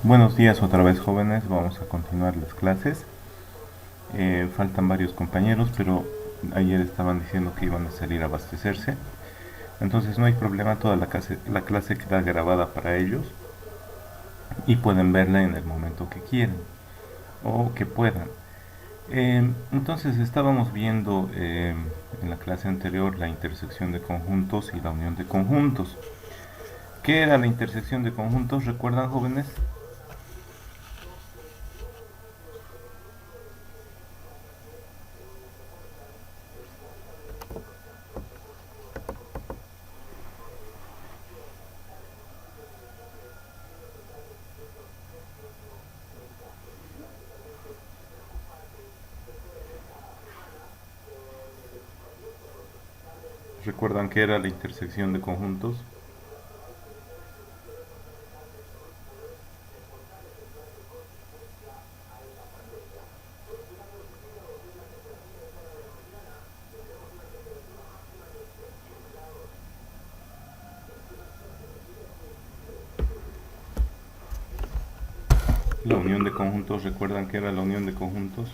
Buenos días otra vez, jóvenes. Vamos a continuar las clases. Faltan varios compañeros, pero ayer estaban diciendo que iban a salir a abastecerse. Entonces no hay problema, toda la clase queda grabada para ellos y pueden verla en el momento que quieran o que puedan. Entonces estábamos viendo en la clase anterior la intersección de conjuntos y la unión de conjuntos. ¿Qué era la intersección de conjuntos? ¿Recuerdan, jóvenes? ¿Recuerdan qué era la intersección de conjuntos? La unión de conjuntos, ¿recuerdan qué era la unión de conjuntos?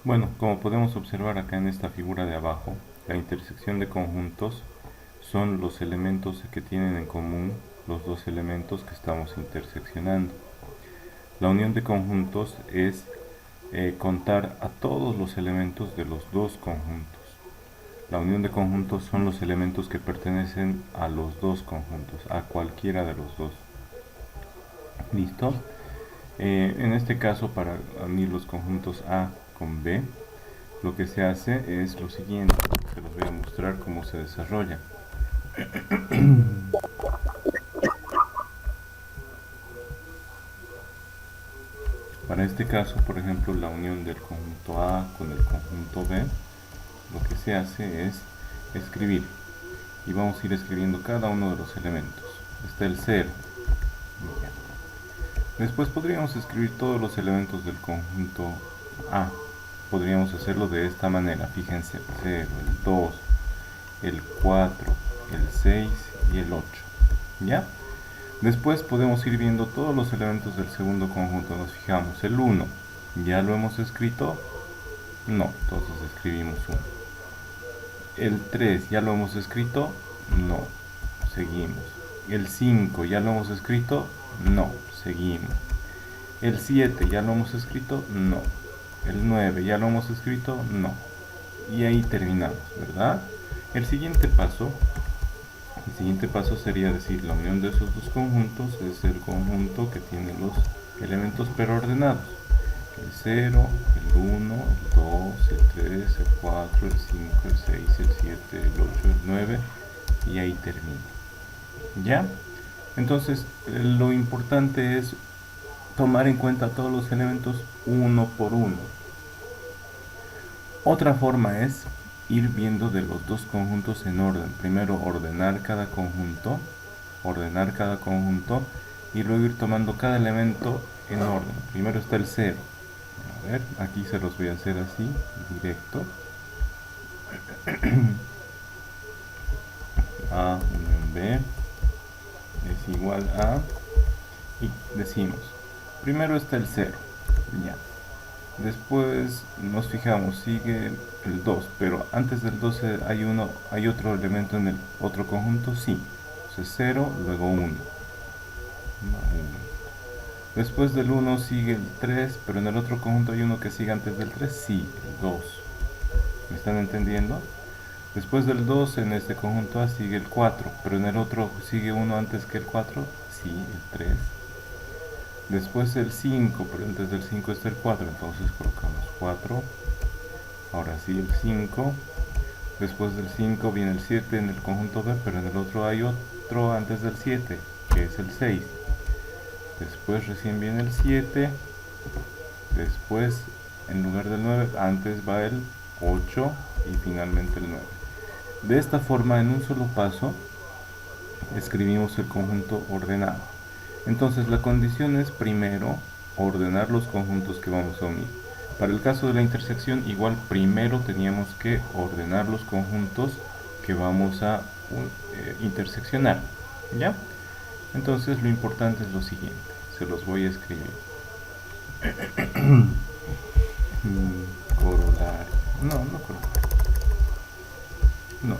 Bueno, como podemos observar acá en esta figura de abajo, la intersección de conjuntos son los elementos que tienen en común los dos elementos que estamos interseccionando. La unión de conjuntos es contar a todos los elementos de los dos conjuntos. La unión de conjuntos son los elementos que pertenecen a los dos conjuntos, a cualquiera de los dos. ¿Listo? En este caso, para unir los conjuntos A con B, lo que se hace es lo siguiente. Se los voy a mostrar cómo se desarrolla. Para este caso, por ejemplo, la unión del conjunto A con el conjunto B, lo que se hace es escribir. Y vamos a ir escribiendo cada uno de los elementos. Está el 0. Después podríamos escribir todos los elementos del conjunto A. Podríamos hacerlo de esta manera. Fíjense, el 0, el 2, el 4, el 6 y el 8. ¿Ya? Después podemos ir viendo todos los elementos del segundo conjunto. Nos fijamos, el 1, ¿ya lo hemos escrito? No, entonces escribimos 1. El 3, ¿ya lo hemos escrito? No, seguimos. El 5, ¿ya lo hemos escrito? No, seguimos. El 7, ¿ya lo hemos escrito? No. El 9, ¿ya lo hemos escrito? No. Y ahí terminamos, ¿verdad? El siguiente paso sería decir la unión de esos dos conjuntos es el conjunto que tiene los elementos pero ordenados. El 0, el 1, el 2, el 3, el 4, el 5, el 6, el 7, el 8, el 9 y ahí termina. ¿Ya? Entonces lo importante es tomar en cuenta todos los elementos uno por uno. Otra forma es ir viendo de los dos conjuntos en orden. Primero ordenar cada conjunto y luego ir tomando cada elemento en orden. Primero está el 0. A ver, aquí se los voy a hacer así, directo. A unión B es igual a, y decimos, primero está el 0, ya. Después nos fijamos, sigue el 2, pero antes del 2 hay otro elemento en el otro conjunto, sí. Entonces 0, luego 1. Después del 1 sigue el 3, pero en el otro conjunto hay uno que sigue antes del 3, sí, el 2. ¿Me están entendiendo? Después del 2 en este conjunto A sigue el 4, pero en el otro sigue uno antes que el 4, sí, el 3. Después el 5, pero antes del 5 está el 4, entonces colocamos 4. Ahora sí el 5. Después del 5 viene el 7 en el conjunto B, pero en el otro hay otro antes del 7, que es el 6. Después recién viene el 7. Después, en lugar del 9, antes va el 8 y finalmente el 9. De esta forma, en un solo paso, escribimos el conjunto ordenado. Entonces la condición es primero ordenar los conjuntos que vamos a unir. Para el caso de la intersección, igual primero teníamos que ordenar los conjuntos que vamos a interseccionar. ¿Ya? Entonces lo importante es lo siguiente. Se los voy a escribir. Corolario. No corolario. No.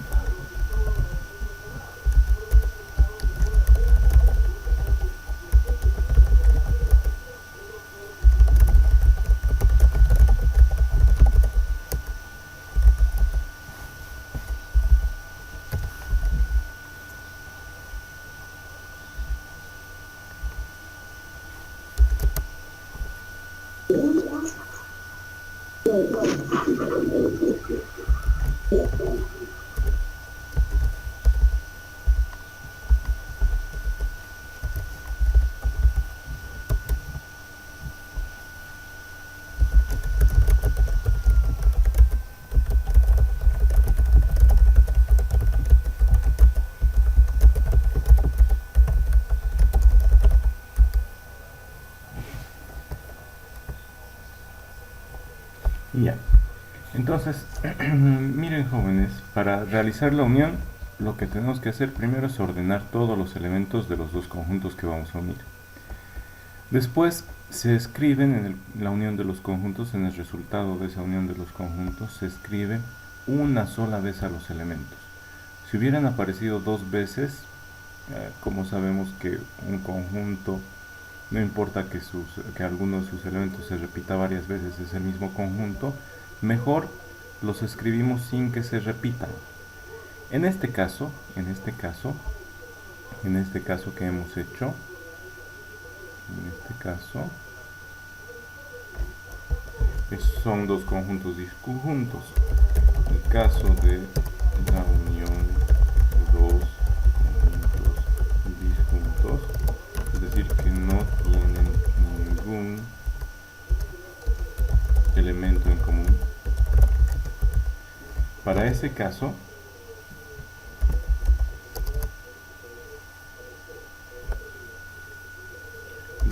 Ya. Entonces, miren jóvenes, para realizar la unión, lo que tenemos que hacer primero es ordenar todos los elementos de los dos conjuntos que vamos a unir. Después se escriben en la unión de los conjuntos, en el resultado de esa unión de los conjuntos, se escribe una sola vez a los elementos. Si hubieran aparecido dos veces, como sabemos que un conjunto, no importa que alguno de sus elementos se repita varias veces, es el mismo conjunto, mejor los escribimos sin que se repitan. En este caso que hemos hecho, son dos conjuntos disjuntos. En el caso de la unión de dos conjuntos disjuntos, es decir, que no tienen ningún elemento en común. Para ese caso,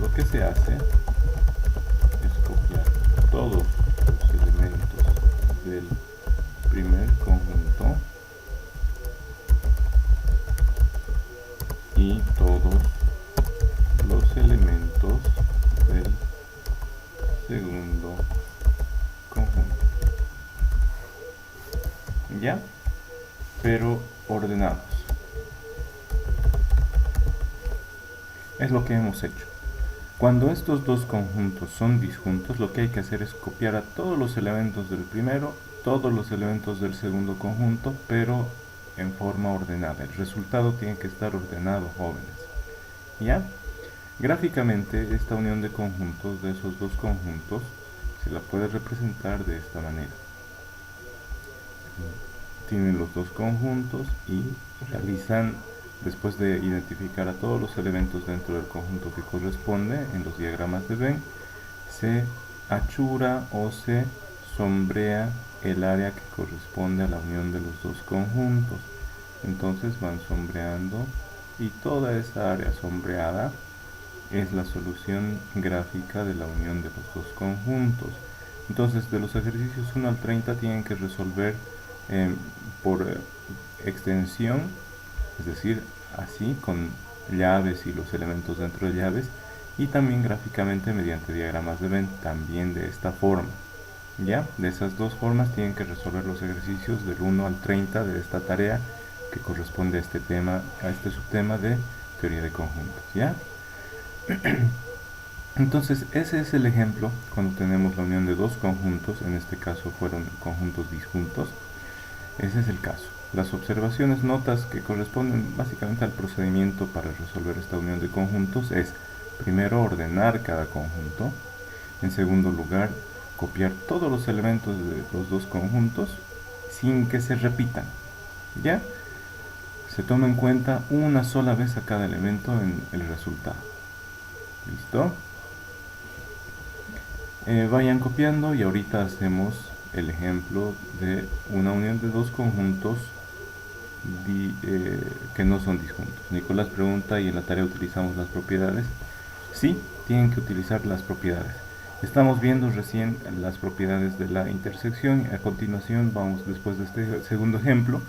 lo que se hace es copiar todos los elementos del primer conjunto y todos los elementos del segundo conjunto. ¿Ya? Pero ordenados. Es lo que hemos hecho. Cuando estos dos conjuntos son disjuntos, lo que hay que hacer es copiar a todos los elementos del primero, todos los elementos del segundo conjunto, pero en forma ordenada. El resultado tiene que estar ordenado, jóvenes. ¿Ya? Gráficamente, esta unión de conjuntos de esos dos conjuntos se la puede representar de esta manera. Tienen los dos conjuntos y realizan, después de identificar a todos los elementos dentro del conjunto que corresponde, en los diagramas de Venn, se achura o se sombrea el área que corresponde a la unión de los dos conjuntos. Entonces van sombreando y toda esa área sombreada es la solución gráfica de la unión de los dos conjuntos. Entonces, de los ejercicios 1 al 30 tienen que resolver por extensión, es decir, así con llaves y los elementos dentro de llaves, y también gráficamente mediante diagramas de Venn, también de esta forma. ¿Ya? De esas dos formas tienen que resolver los ejercicios del 1 al 30 de esta tarea que corresponde a este tema, a este subtema de teoría de conjuntos. ¿Ya? Entonces, ese es el ejemplo cuando tenemos la unión de dos conjuntos, en este caso fueron conjuntos disjuntos. Ese es el caso. Las observaciones, notas que corresponden básicamente al procedimiento para resolver esta unión de conjuntos es, primero, ordenar cada conjunto. En segundo lugar, copiar todos los elementos de los dos conjuntos sin que se repitan. ¿Ya? Se toma en cuenta una sola vez a cada elemento en el resultado. ¿Listo? Vayan copiando y ahorita hacemos el ejemplo de una unión de dos conjuntos que no son disjuntos. Nicolás pregunta, ¿y en la tarea utilizamos las propiedades? Sí, tienen que utilizar las propiedades. Estamos viendo recién las propiedades de la intersección. A continuación, después de este segundo ejemplo,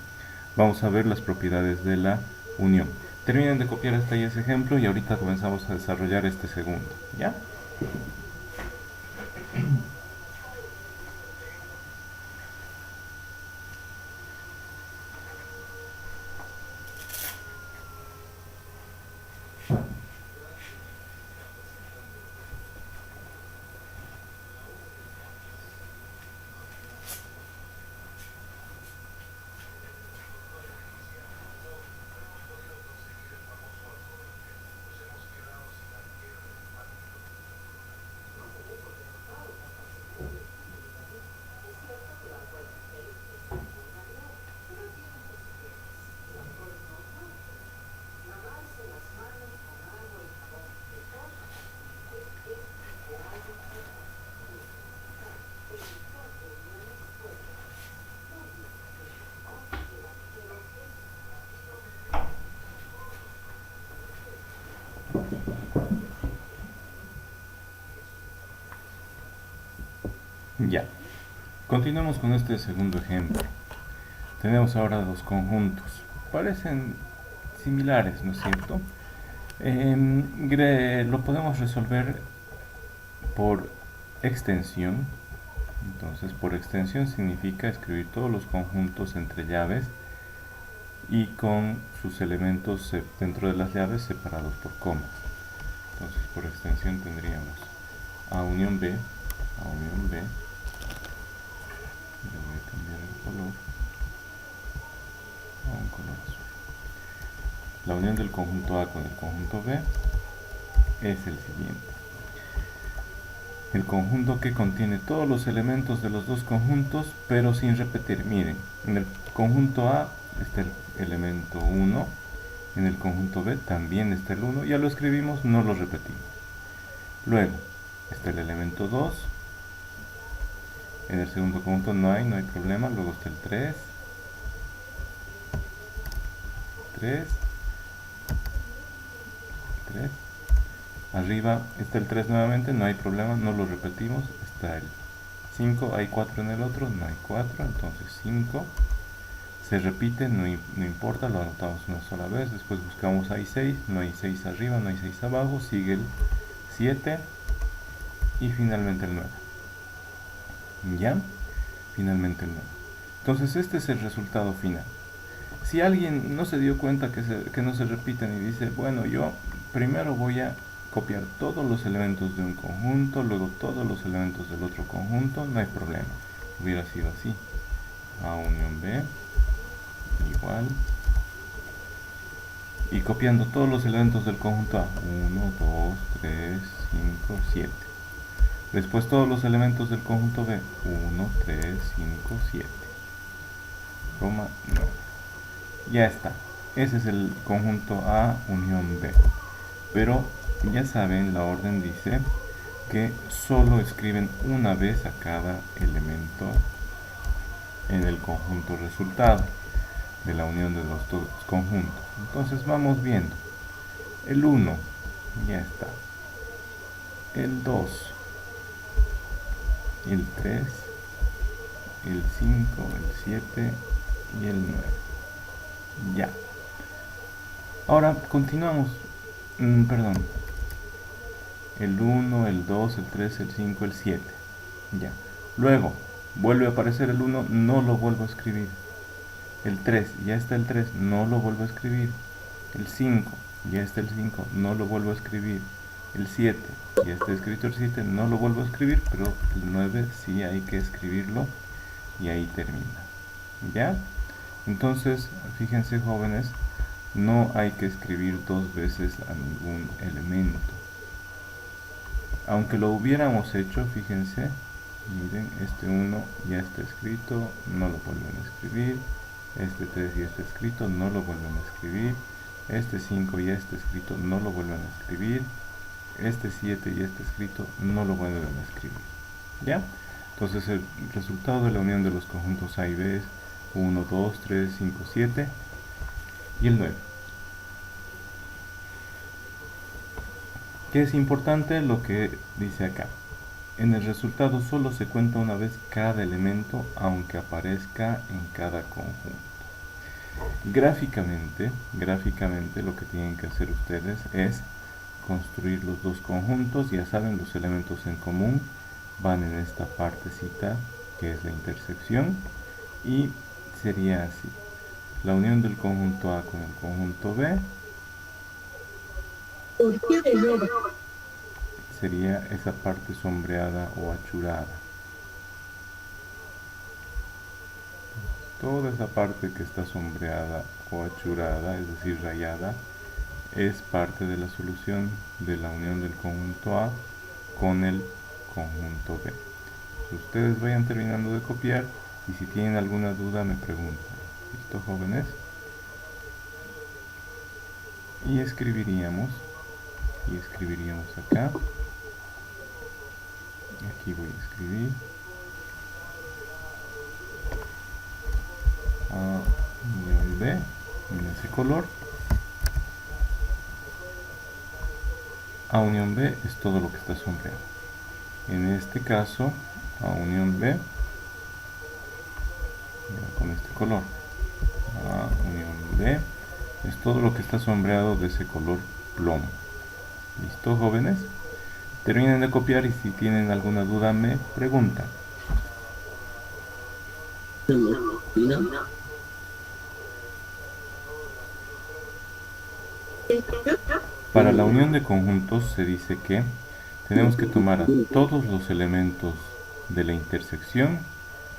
vamos a ver las propiedades de la unión. Terminen de copiar hasta ahí ese ejemplo y ahorita comenzamos a desarrollar este segundo. ¿Ya? Ya. Continuamos con este segundo ejemplo. Tenemos ahora dos conjuntos. Parecen similares, ¿no es cierto? Lo podemos resolver por extensión. Entonces, por extensión significa escribir todos los conjuntos entre llaves y con sus elementos dentro de las llaves separados por comas. Entonces, por extensión tendríamos A unión B, A unión B. Le voy a cambiar el color a un color azul. La unión del conjunto A con el conjunto B es el siguiente. El conjunto que contiene todos los elementos de los dos conjuntos, pero sin repetir. Miren, en el conjunto A está el elemento 1, en el conjunto B también está el 1, ya lo escribimos, no lo repetimos. Luego está el elemento 2, en el segundo conjunto no hay problema, luego está el 3, 3, arriba está el 3 nuevamente, no hay problema, no lo repetimos, está el 5, hay 4 en el otro, no hay 4, entonces 5, se repite, no importa, lo anotamos una sola vez, después buscamos hay 6, no hay 6 arriba, no hay 6 abajo, sigue el 7 y finalmente el 9. ¿Ya? Finalmente el 9. Entonces este es el resultado final. Si alguien no se dio cuenta que no se repiten y dice, bueno, yo primero voy a copiar todos los elementos de un conjunto, luego todos los elementos del otro conjunto, no hay problema. Hubiera sido así. A unión B, igual. Y copiando todos los elementos del conjunto A. 1, 2, 3, 5, 7. Después todos los elementos del conjunto B. 1, 3, 5, 7. 9. Ya está. Ese es el conjunto A unión B. Pero ya saben, la orden dice que solo escriben una vez a cada elemento en el conjunto resultado de la unión de los dos conjuntos. Entonces vamos viendo. El 1, ya está. El 2, el 3, el 5, el 7 y el 9. Ya. Ahora continuamos. Perdón. El 1, el 2, el 3, el 5, el 7. Ya. Luego, vuelve a aparecer el 1, no lo vuelvo a escribir. El 3, ya está el 3, no lo vuelvo a escribir. El 5, ya está el 5, no lo vuelvo a escribir. El 7, ya está escrito el 7, no lo vuelvo a escribir, pero el 9 sí hay que escribirlo y ahí termina. ¿Ya? Entonces, fíjense jóvenes, no hay que escribir dos veces a ningún elemento. Aunque lo hubiéramos hecho, fíjense, miren, este 1 ya está escrito, no lo vuelven a escribir. Este 3 ya está escrito, no lo vuelven a escribir. Este 5 ya está escrito, no lo vuelven a escribir. Este 7 ya está escrito, no lo vuelven a escribir. ¿Ya? Entonces el resultado de la unión de los conjuntos A y B es 1, 2, 3, 5, 7. y el 9. ¿Qué es importante? Lo que dice acá. En el resultado solo se cuenta una vez cada elemento, aunque aparezca en cada conjunto. Gráficamente lo que tienen que hacer ustedes es construir los dos conjuntos. Ya saben, los elementos en común van en esta partecita que es la intersección, y sería así: la unión del conjunto A con el conjunto B sería esa parte sombreada o achurada. Toda esa parte que está sombreada o achurada, es decir, rayada, es parte de la solución de la unión del conjunto A con el conjunto B. Ustedes vayan terminando de copiar y si tienen alguna duda me preguntan. ¿Listo, jóvenes? Y escribiríamos acá. Aquí voy a escribir A unión B en ese color. A unión B es todo lo que está sombreado. En este caso, A unión B con este color. A unión B es todo lo que está sombreado de ese color plomo. ¿Listo, jóvenes? Terminen de copiar y si tienen alguna duda me preguntan. Para la unión de conjuntos se dice que tenemos que tomar a todos los elementos de la intersección,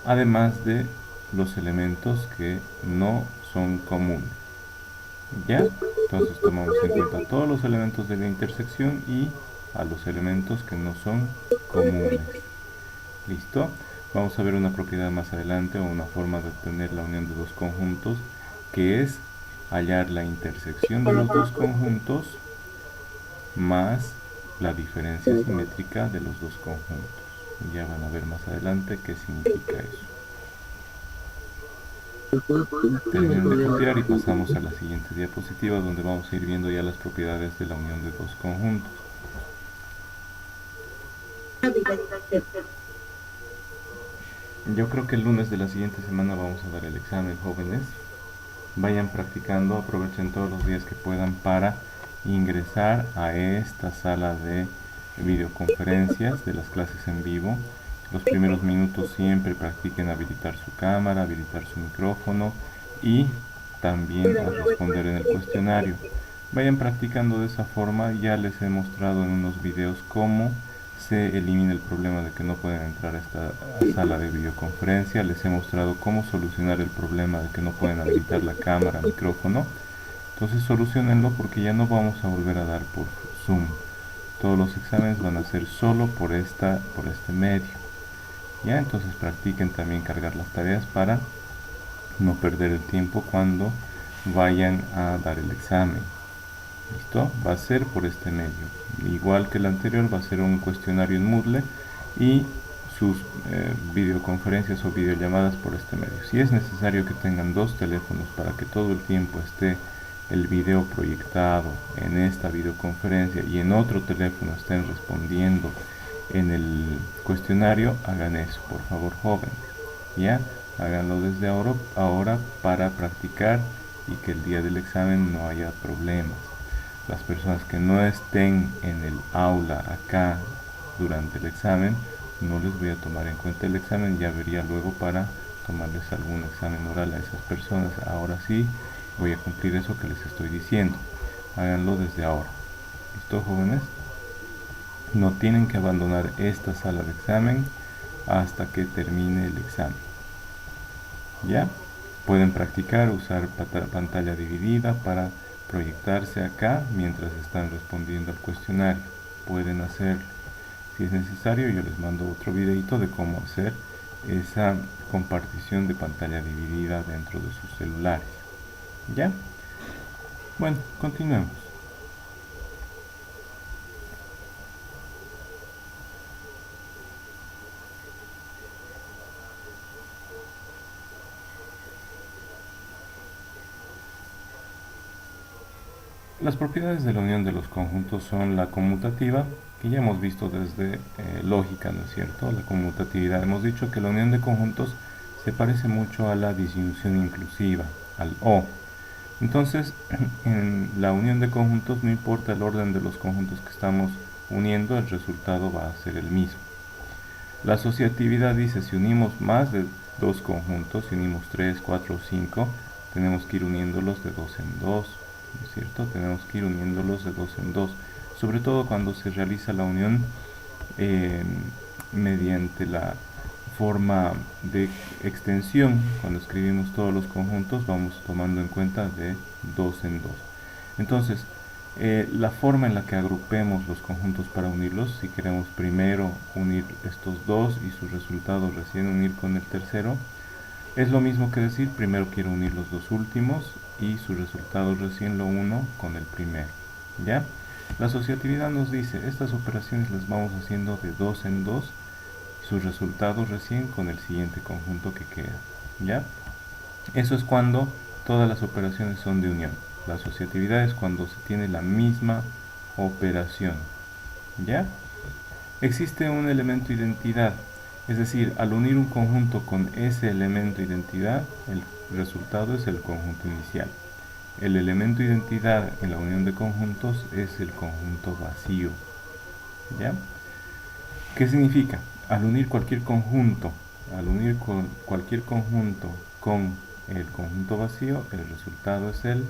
además de los elementos que no son comunes. ¿Ya? Entonces tomamos en cuenta todos los elementos de la intersección y a los elementos que no son comunes. ¿Listo? Vamos a ver una propiedad más adelante o una forma de obtener la unión de dos conjuntos, que es hallar la intersección de los dos conjuntos más la diferencia simétrica de los dos conjuntos. Ya van a ver más adelante qué significa eso. Termino de copiar y pasamos a la siguiente diapositiva, donde vamos a ir viendo ya las propiedades de la unión de dos conjuntos. Yo creo que el lunes de la siguiente semana vamos a dar el examen, jóvenes. Vayan practicando, aprovechen todos los días que puedan para ingresar a esta sala de videoconferencias de las clases en vivo. Los primeros minutos siempre practiquen habilitar su cámara, habilitar su micrófono y también a responder en el cuestionario. Vayan practicando de esa forma. Ya les he mostrado en unos videos cómo se elimina el problema de que no pueden entrar a esta sala de videoconferencia. Les he mostrado cómo solucionar el problema de que no pueden habilitar la cámara, micrófono. Entonces solucionenlo porque ya no vamos a volver a dar por Zoom. Todos los exámenes van a ser solo por este medio. Ya, entonces practiquen también cargar las tareas para no perder el tiempo cuando vayan a dar el examen. ¿Listo? Va a ser por este medio. Igual que el anterior, va a ser un cuestionario en Moodle y sus videoconferencias o videollamadas por este medio. Si es necesario que tengan dos teléfonos para que todo el tiempo esté el video proyectado en esta videoconferencia y en otro teléfono estén respondiendo en el cuestionario, hagan eso, por favor, jóvenes. ¿Ya? Háganlo desde ahora para practicar y que el día del examen no haya problemas. Las personas que no estén en el aula acá durante el examen, no les voy a tomar en cuenta el examen, ya vería luego para tomarles algún examen oral a esas personas. Ahora sí voy a cumplir eso que les estoy diciendo. Háganlo desde ahora. ¿Listo, jóvenes? No tienen que abandonar esta sala de examen hasta que termine el examen. ¿Ya? Pueden practicar, usar pantalla dividida para proyectarse acá mientras están respondiendo al cuestionario. Pueden hacerlo. Si es necesario, yo les mando otro videito de cómo hacer esa compartición de pantalla dividida dentro de sus celulares. ¿Ya? Bueno, continuemos. Las propiedades de la unión de los conjuntos son la conmutativa, que ya hemos visto desde lógica, ¿no es cierto? La conmutatividad. Hemos dicho que la unión de conjuntos se parece mucho a la disyunción inclusiva, al O. Entonces, en la unión de conjuntos no importa el orden de los conjuntos que estamos uniendo, el resultado va a ser el mismo. La asociatividad dice, si unimos más de dos conjuntos, si unimos 3, 4 o 5, tenemos que ir uniéndolos de dos en dos, ¿no es cierto? Tenemos que ir uniéndolos de dos en dos, sobre todo cuando se realiza la unión eh, mediante la forma de extensión. Cuando escribimos todos los conjuntos vamos tomando en cuenta de dos en dos. Entonces, la forma en la que agrupemos los conjuntos para unirlos, si queremos primero unir estos dos y sus resultados recién unir con el tercero, es lo mismo que decir primero quiero unir los dos últimos y sus resultados recién lo uno con el primero. ¿Ya? La asociatividad nos dice, estas operaciones las vamos haciendo de dos en dos, sus resultados recién con el siguiente conjunto que queda. ¿Ya? Eso es cuando todas las operaciones son de unión. La asociatividad es cuando se tiene la misma operación. ¿Ya? Existe un elemento identidad, es decir, al unir un conjunto con ese elemento identidad, el resultado es el conjunto inicial. El elemento identidad en la unión de conjuntos es el conjunto vacío. ¿Ya? ¿Qué significa? Al unir cualquier conjunto, con el conjunto vacío, el resultado es el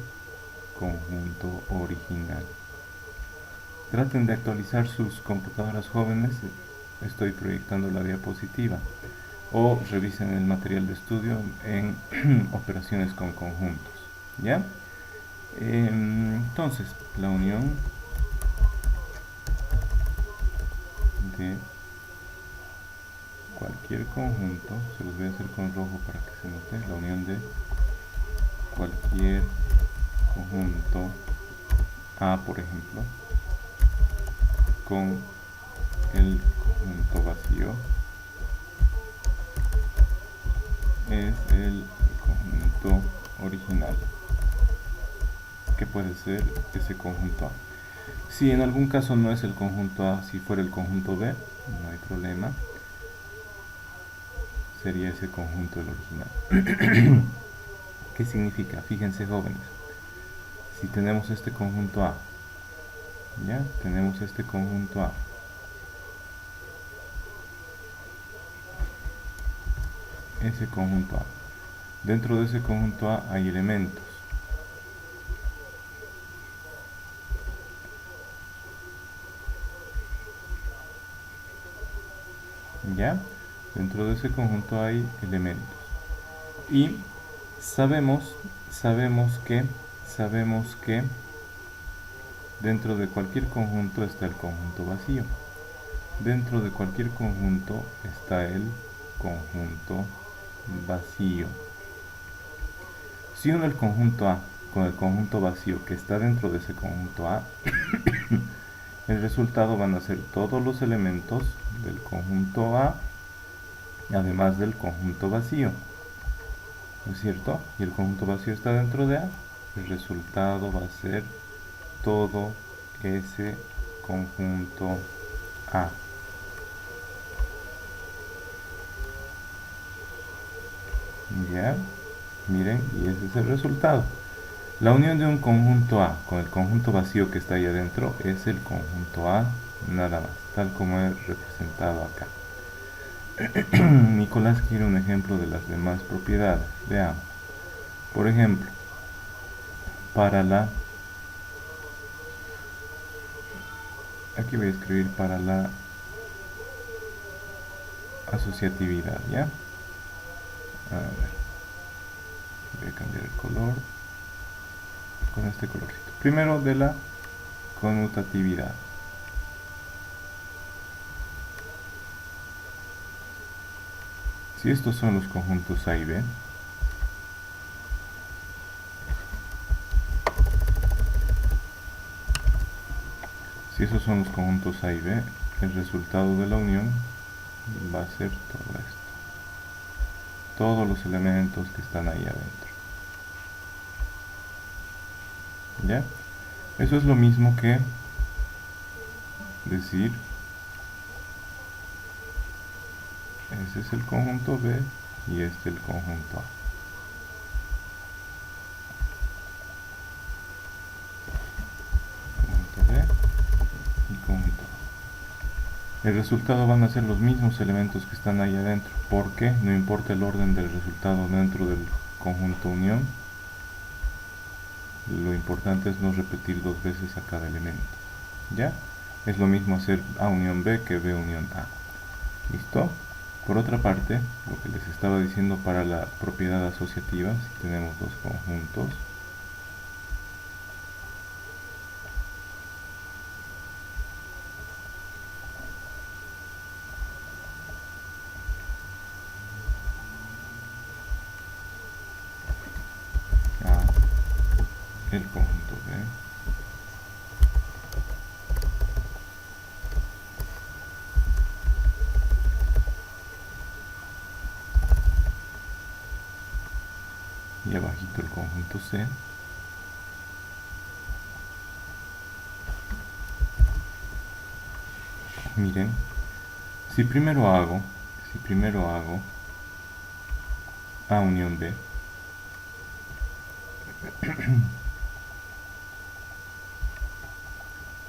conjunto original. Traten de actualizar sus computadoras jóvenes, estoy proyectando la diapositiva, o revisen el material de estudio en operaciones con conjuntos. ¿Ya? Entonces, la unión de cualquier conjunto, se los voy a hacer con rojo para que se note, la unión de cualquier conjunto A, por ejemplo, con el conjunto vacío es el conjunto original, que puede ser ese conjunto A. Si en algún caso no es el conjunto A, si fuera el conjunto B, no hay problema, sería ese conjunto el original. ¿Qué significa? Fíjense, jóvenes, si tenemos este conjunto A, ya tenemos este conjunto A, ese conjunto A, dentro de ese conjunto A hay elementos, ya dentro de ese conjunto hay elementos y sabemos que dentro de cualquier conjunto está el conjunto vacío. Dentro de cualquier conjunto está el conjunto vacío. Si uno el conjunto A con el conjunto vacío que está dentro de ese conjunto A, el resultado van a ser todos los elementos del conjunto A, además del conjunto vacío. ¿No es cierto? Y el conjunto vacío está dentro de A, el resultado va a ser todo ese conjunto A. ¿Ya? Miren, y ese es el resultado. La unión de un conjunto A con el conjunto vacío que está ahí adentro es el conjunto A nada más, tal como he representado acá. Nicolás quiere un ejemplo de las demás propiedades. Veamos. Por ejemplo, para la... Aquí voy a escribir para la asociatividad, ¿ya? A ver. Voy a cambiar el color con este colorcito. Primero de la conmutatividad. Si estos son los conjuntos A y B, si esos son los conjuntos A y B, el resultado de la unión va a ser todo esto. Todos los elementos que están ahí adentro. ¿Ya? Eso es lo mismo que decir, ese es el conjunto B y este el conjunto A. Conjunto B y conjunto A. El resultado van a ser los mismos elementos que están ahí adentro. ¿Por qué? No importa el orden del resultado dentro del conjunto unión. Lo importante es no repetir dos veces a cada elemento. ¿Ya? Es lo mismo hacer A unión B que B unión A. ¿Listo? Por otra parte, lo que les estaba diciendo para la propiedad asociativa, si tenemos dos conjuntos, A, el conjunto B, y abajito el conjunto C, miren, si primero hago A unión B,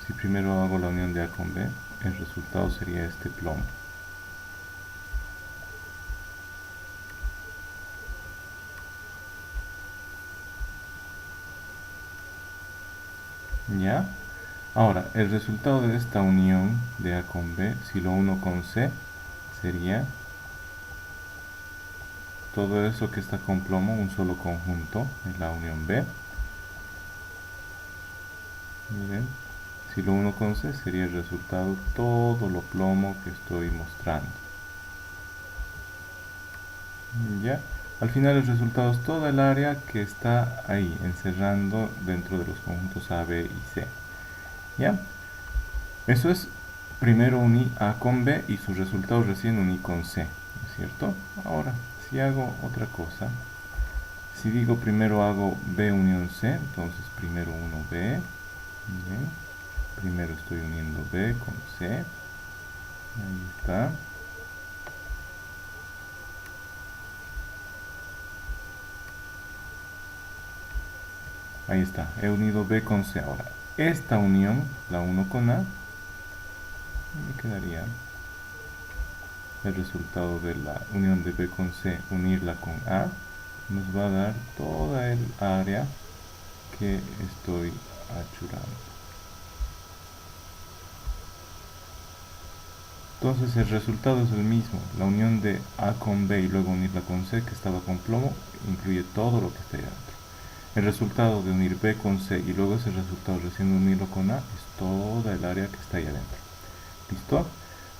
si primero hago la unión de A con B, el resultado sería este plomo. ¿Ya? Ahora, el resultado de esta unión de A con B, si lo uno con C, sería todo eso que está con plomo, un solo conjunto, en la unión B. Miren, si lo uno con C sería el resultado todo lo plomo que estoy mostrando. ¿Ya? Al final el resultado es toda el área que está ahí, encerrando dentro de los conjuntos A, B y C. ¿Ya? Eso es, primero uní A con B y su resultado recién uní con C, ¿no es cierto? Ahora, si hago otra cosa, si digo primero hago B unión C, entonces primero uno B, bien, primero estoy uniendo B con C, ahí está. Ahí está, he unido B con C. Ahora, esta unión, la 1 con A, me quedaría el resultado de la unión de B con C, unirla con A, nos va a dar toda el área que estoy achurando. Entonces el resultado es el mismo, la unión de A con B y luego unirla con C, que estaba con plomo, incluye todo lo que está ahí adentro. El resultado de unir B con C y luego ese resultado recién unirlo con A es toda el área que está ahí adentro. ¿Listo?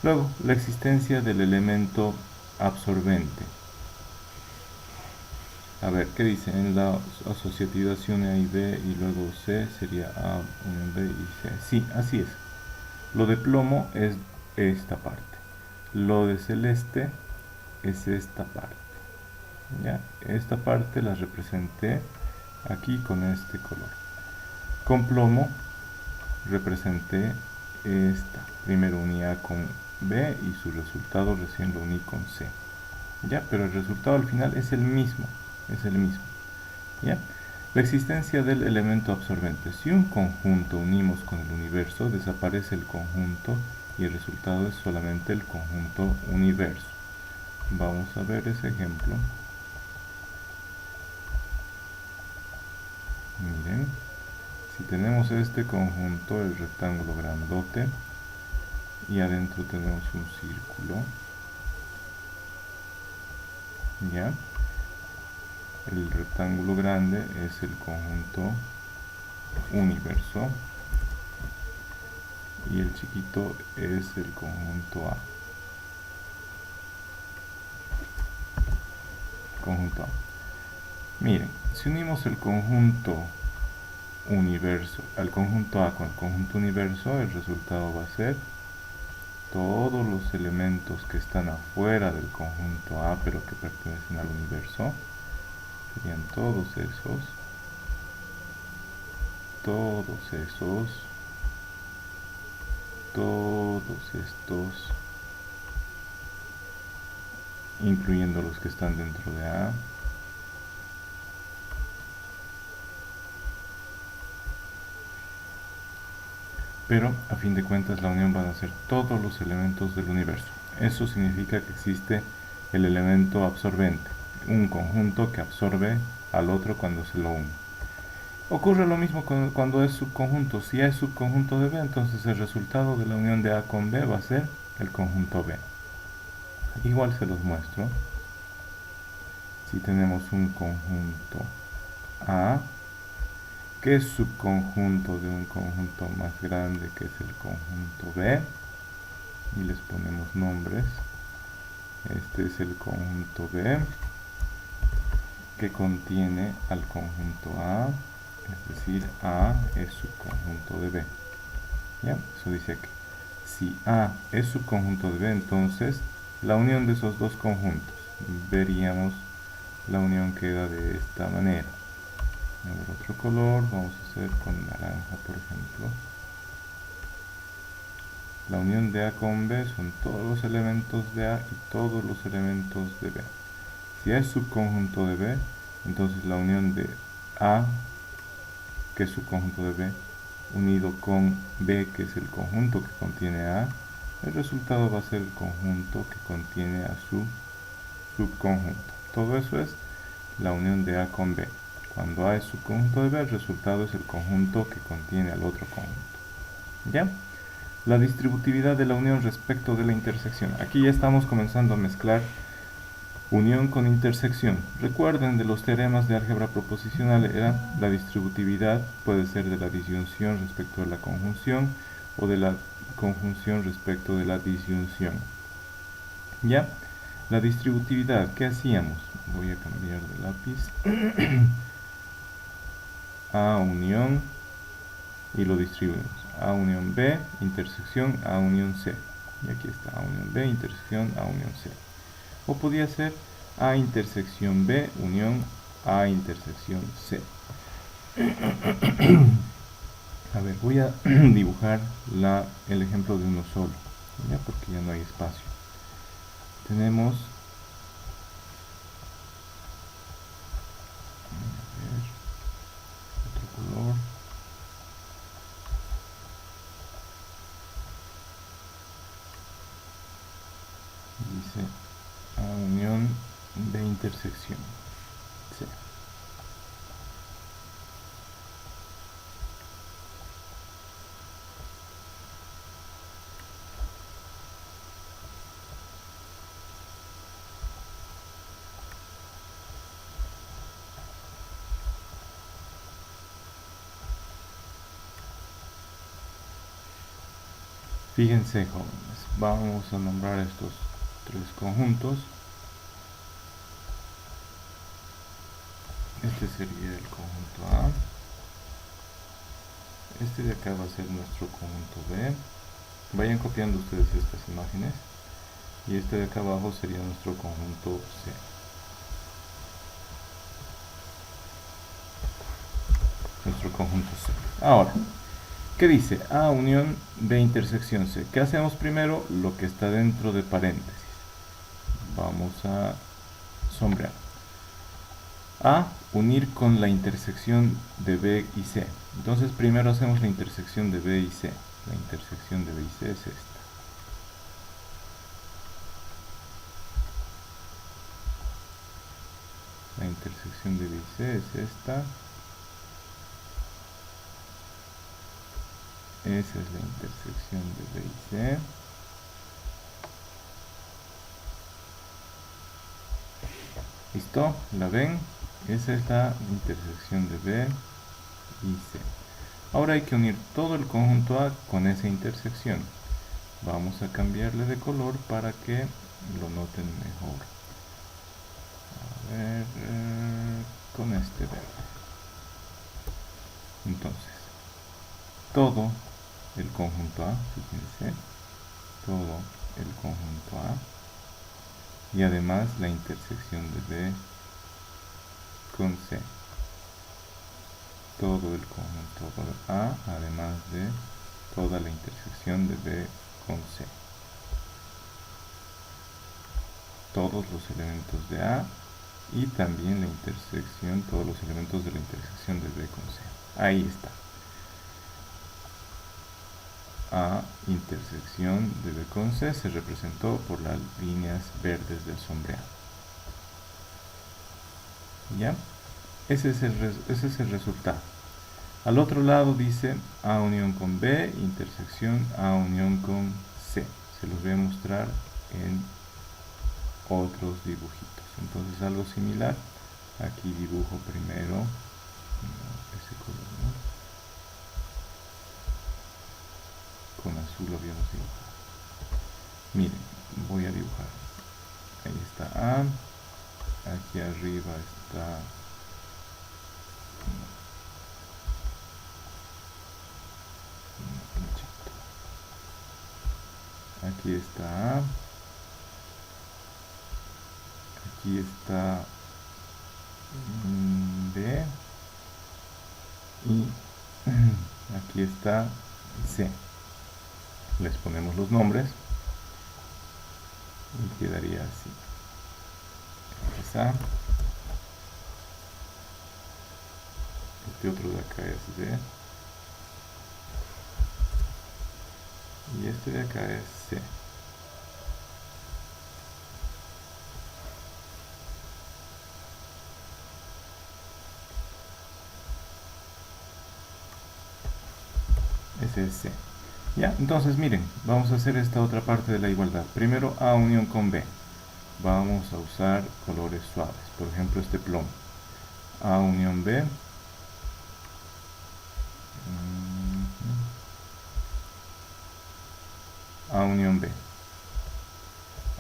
Luego, la existencia del elemento absorbente. A ver, ¿qué dice? En la asociatividad A y B y luego C sería A unión B y C. Sí, así es. Lo de plomo es esta parte. Lo de celeste es esta parte. ¿Ya? Esta parte la representé aquí con este color. Con plomo representé esta. Primero uní A con B y su resultado recién lo uní con C. ¿Ya? Pero el resultado al final es el mismo. Es el mismo. ¿Ya? La existencia del elemento absorbente. Si un conjunto unimos con el universo, desaparece el conjunto y el resultado es solamente el conjunto universo. Vamos a ver ese ejemplo. Miren, si tenemos este conjunto, el rectángulo grandote, y adentro tenemos un círculo, ¿ya? El rectángulo grande es el conjunto universo y el chiquito es el conjunto A. Conjunto A. Miren, si unimos el conjunto universo al conjunto A con el conjunto universo, el resultado va a ser todos los elementos que están afuera del conjunto A pero que pertenecen al universo, serían todos esos. todos estos, incluyendo los que están dentro de A, pero a fin de cuentas la unión van a ser todos los elementos del universo. Eso significa que existe el elemento absorbente, un conjunto que absorbe al otro cuando se lo une. Ocurre lo mismo cuando es subconjunto. Si A es subconjunto de B, entonces el resultado de la unión de A con B va a ser el conjunto B. Igual se los muestro. Si tenemos un conjunto A, que es subconjunto de un conjunto más grande que es el conjunto B, y les ponemos nombres. Este es el conjunto B que contiene al conjunto A, es decir, A es subconjunto de B. ¿Ya? Eso dice aquí. Si A es subconjunto de B, entonces la unión de esos dos conjuntos, veríamos la unión queda de esta manera. A ver, otro color, vamos a hacer con naranja, por ejemplo. La unión de A con B son todos los elementos de A y todos los elementos de B. Si A es subconjunto de B, entonces la unión de A, que es subconjunto de B, unido con B, que es el conjunto que contiene A, el resultado va a ser el conjunto que contiene a su subconjunto. Todo eso es la unión de A con B. Cuando A es subconjunto de B, el resultado es el conjunto que contiene al otro conjunto. ¿Ya? La distributividad de la unión respecto de la intersección. Aquí ya estamos comenzando a mezclar unión con intersección. Recuerden de los teoremas de álgebra proposicional, era la distributividad puede ser de la disyunción respecto de la conjunción o de la conjunción respecto de la disyunción. ¿Ya? La distributividad, ¿qué hacíamos? Voy a cambiar de lápiz. A unión y lo distribuimos. A unión B, intersección A unión C. Y aquí está A unión B, intersección A unión C. O podía ser A intersección B, unión A intersección C. A ver, voy a dibujar el ejemplo de uno solo, ¿ya? Porque ya no hay espacio. Tenemos otro color. Dice A unión B intersección C. Fíjense, jóvenes, vamos a nombrar estos tres conjuntos. Este sería el conjunto A. Este de acá va a ser nuestro conjunto B. Vayan copiando ustedes estas imágenes. Y este de acá abajo sería nuestro conjunto C. Nuestro conjunto C. Ahora, ¿qué dice? A unión B intersección C. ¿Qué hacemos primero? Lo que está dentro de paréntesis. Vamos a sombrear. A unir con la intersección de B y C. Entonces primero hacemos la intersección de B y C. La intersección de B y C es esta. La intersección de B y C es esta. Esa es la intersección de B y C. ¿Listo? ¿La ven? Esa es la intersección de B y C. Ahora hay que unir todo el conjunto A con esa intersección. Vamos a cambiarle de color para que lo noten mejor. A ver, con este verde. Entonces, todo el conjunto A, fíjense, todo el conjunto A y además la intersección de B con C. todo el conjunto A, además de toda la intersección de B con C. Todos los elementos de A y también la intersección, todos los elementos de la intersección de B con C. Ahí está. A intersección de B con C se representó por las líneas verdes del sombreado. ¿Ya? Ese es el resultado. Al otro lado dice A unión con B, intersección A unión con C. Se los voy a mostrar en otros dibujitos. Entonces algo similar. Aquí dibujo primero ese color, ¿no? Con azul lo habíamos dibujado. Miren, voy a dibujar. Ahí está A. Aquí arriba está aquí está A, aquí está B y aquí está C. Les ponemos los nombres y quedaría así. Es A. Este otro de acá es B. Y este de acá es C. Ese es C. Ya, entonces miren, vamos a hacer esta otra parte de la igualdad. Primero A unión con B. Vamos a usar colores suaves. Por ejemplo, este plomo. A unión B. A unión B.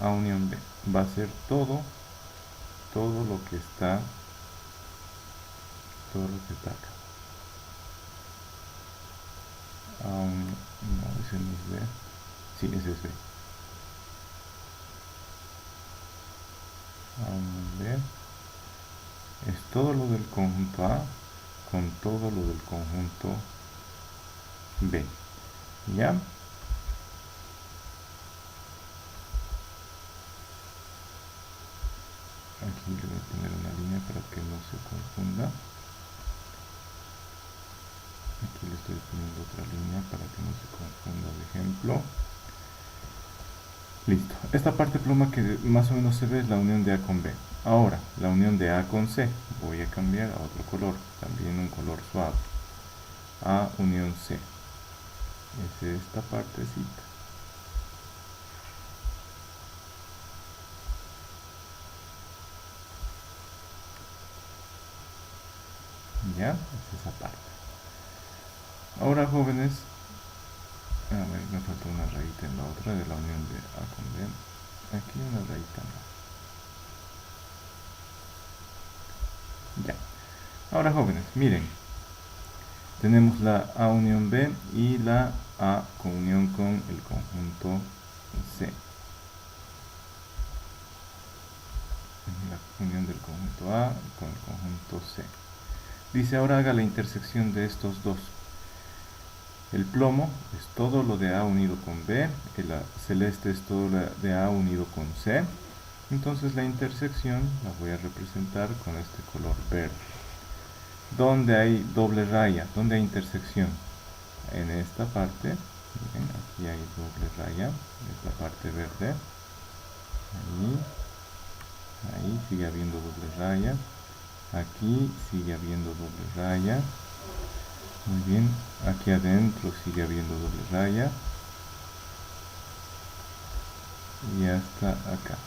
A unión B. Va a ser todo lo que está acá. No, ese no es B. Sí, ese es B. A unión B es todo lo del conjunto A con todo lo del conjunto B. ¿Ya? Aquí le voy a poner una línea para que no se confunda. Aquí le estoy poniendo otra línea para que no se confunda el ejemplo. Listo. Esta parte pluma que más o menos se ve es la unión de A con B. Ahora, la unión de A con C. Voy a cambiar a otro color, también un color suave. A unión C. Es esta partecita. ¿Ya? Es esa parte. Ahora, jóvenes, a ver, me falta una rayita en la otra de la unión de A con B. Aquí una rayita más. Ya. Ahora, jóvenes, miren. Tenemos la A unión B y la A unión con el conjunto C. La unión del conjunto A con el conjunto C. Dice, ahora haga la intersección de estos dos. El plomo es todo lo de A unido con B, el celeste es todo lo de A unido con C. Entonces la intersección la voy a representar con este color verde. ¿Dónde hay doble raya? ¿Dónde hay intersección? En esta parte, miren, aquí hay doble raya, esta parte verde. Ahí sigue habiendo doble raya. Aquí sigue habiendo doble raya. Muy bien, aquí adentro sigue habiendo doble raya. Y hasta acá.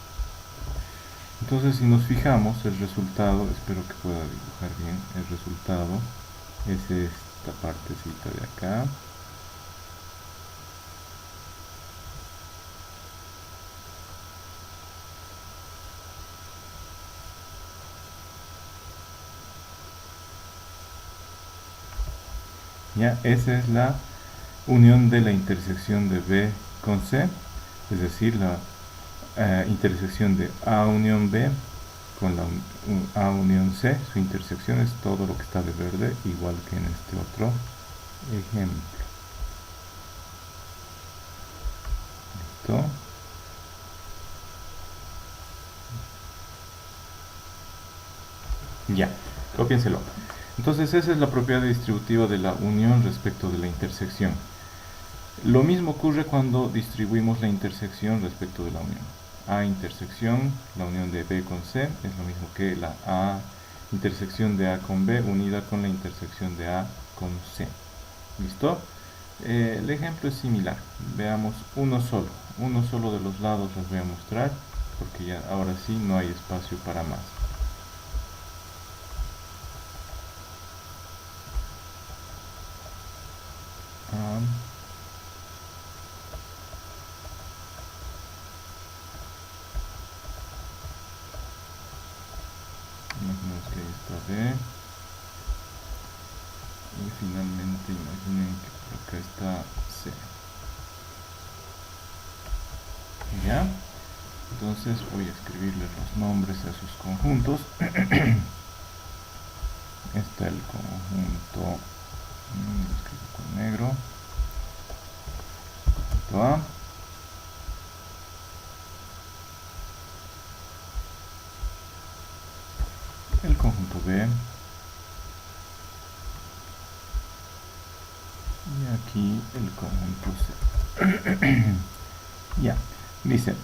Entonces, si nos fijamos, el resultado, espero que pueda dibujar bien, el resultado es esta partecita de acá. Ya, esa es la unión de la intersección de B con C, es decir, la intersección de A unión B con la A unión C, su intersección es todo lo que está de verde, igual que en este otro ejemplo. ¿Listo? Ya, cópienselo. Entonces esa es la propiedad distributiva de la unión respecto de la intersección. Lo mismo ocurre cuando distribuimos la intersección respecto de la unión. A intersección, la unión de B con C, es lo mismo que la A intersección de A con B unida con la intersección de A con C. ¿Listo? El ejemplo es similar. Veamos uno solo de los lados les voy a mostrar, porque ya ahora sí no hay espacio para más. Imaginemos que ahí está B. Y finalmente imaginen que por acá está C. ¿Ya? Entonces voy a escribirle los nombres a sus conjuntos. Está el conjunto, lo escribo con negro, conjunto A. El conjunto B. Y aquí el conjunto C. Ya, dice,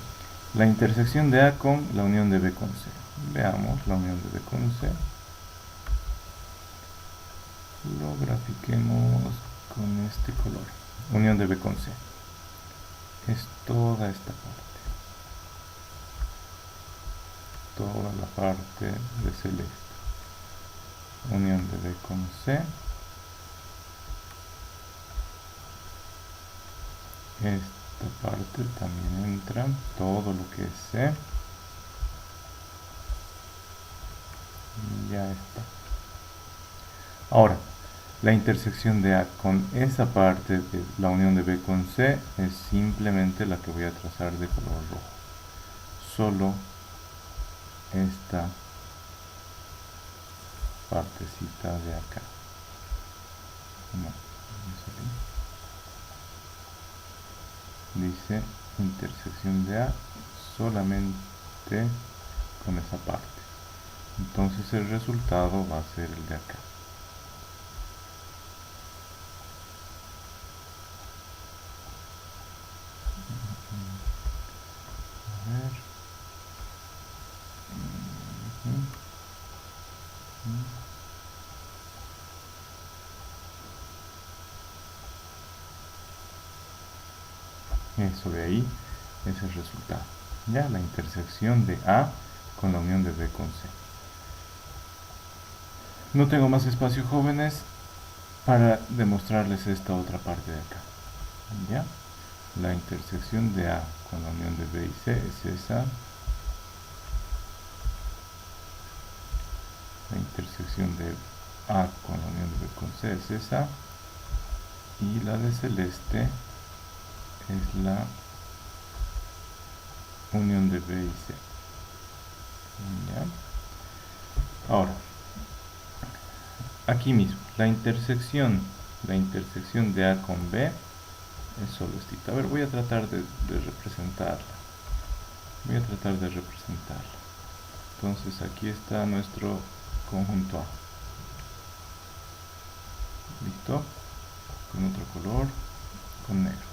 la intersección de A con la unión de B con C. Veamos la unión de B con C. Lo grafiquemos con este color. Unión de B con C. Es toda esta parte. Toda la parte de celeste. Unión de B con C. Esta parte también entra, todo lo que es C. Y ya está. Ahora, la intersección de A con esa parte de la unión de B con C es simplemente la que voy a trazar de color rojo. Solo esta partecita de acá. No, dice intersección de A solamente con esa parte. Entonces el resultado va a ser el de acá. A ver. Eso de ahí es el resultado. Ya la intersección de A con la unión de B con C. No tengo más espacio, jóvenes, para demostrarles esta otra parte de acá. ¿Ya? La intersección de A con la unión de B y C es esa. La intersección de A con la unión de B con C es esa. Y la de celeste es la unión de B y C. ¿Ya? Ahora, aquí mismo, la intersección de A con B es solo esta. A ver, voy a tratar de representarla. Entonces aquí está nuestro conjunto A. ¿Listo? Con otro color, con negro.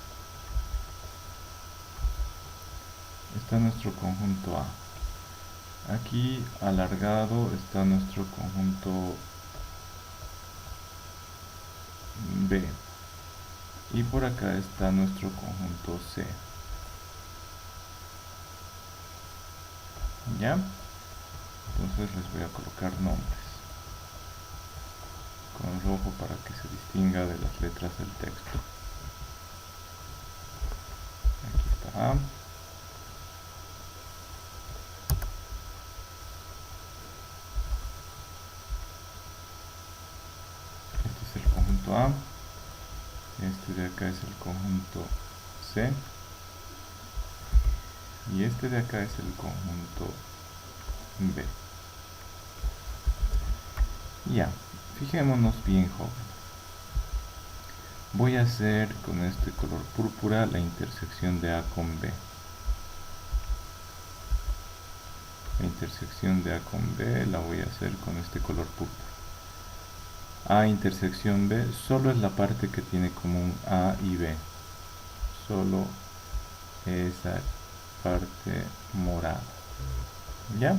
Está nuestro conjunto A. Aquí alargado está nuestro conjunto B. Y por acá está nuestro conjunto C. ¿Ya? Entonces les voy a colocar nombres con rojo para que se distinga de las letras del texto. Aquí está A. Este es el conjunto A. Este de acá es el conjunto C. Y este de acá es el conjunto B. Ya, fijémonos bien, jóvenes. Voy a hacer con este color púrpura la intersección de A con B. La intersección de A con B la voy a hacer con este color púrpura. A intersección B solo es la parte que tiene común A y B. Solo esa parte morada. ¿Ya?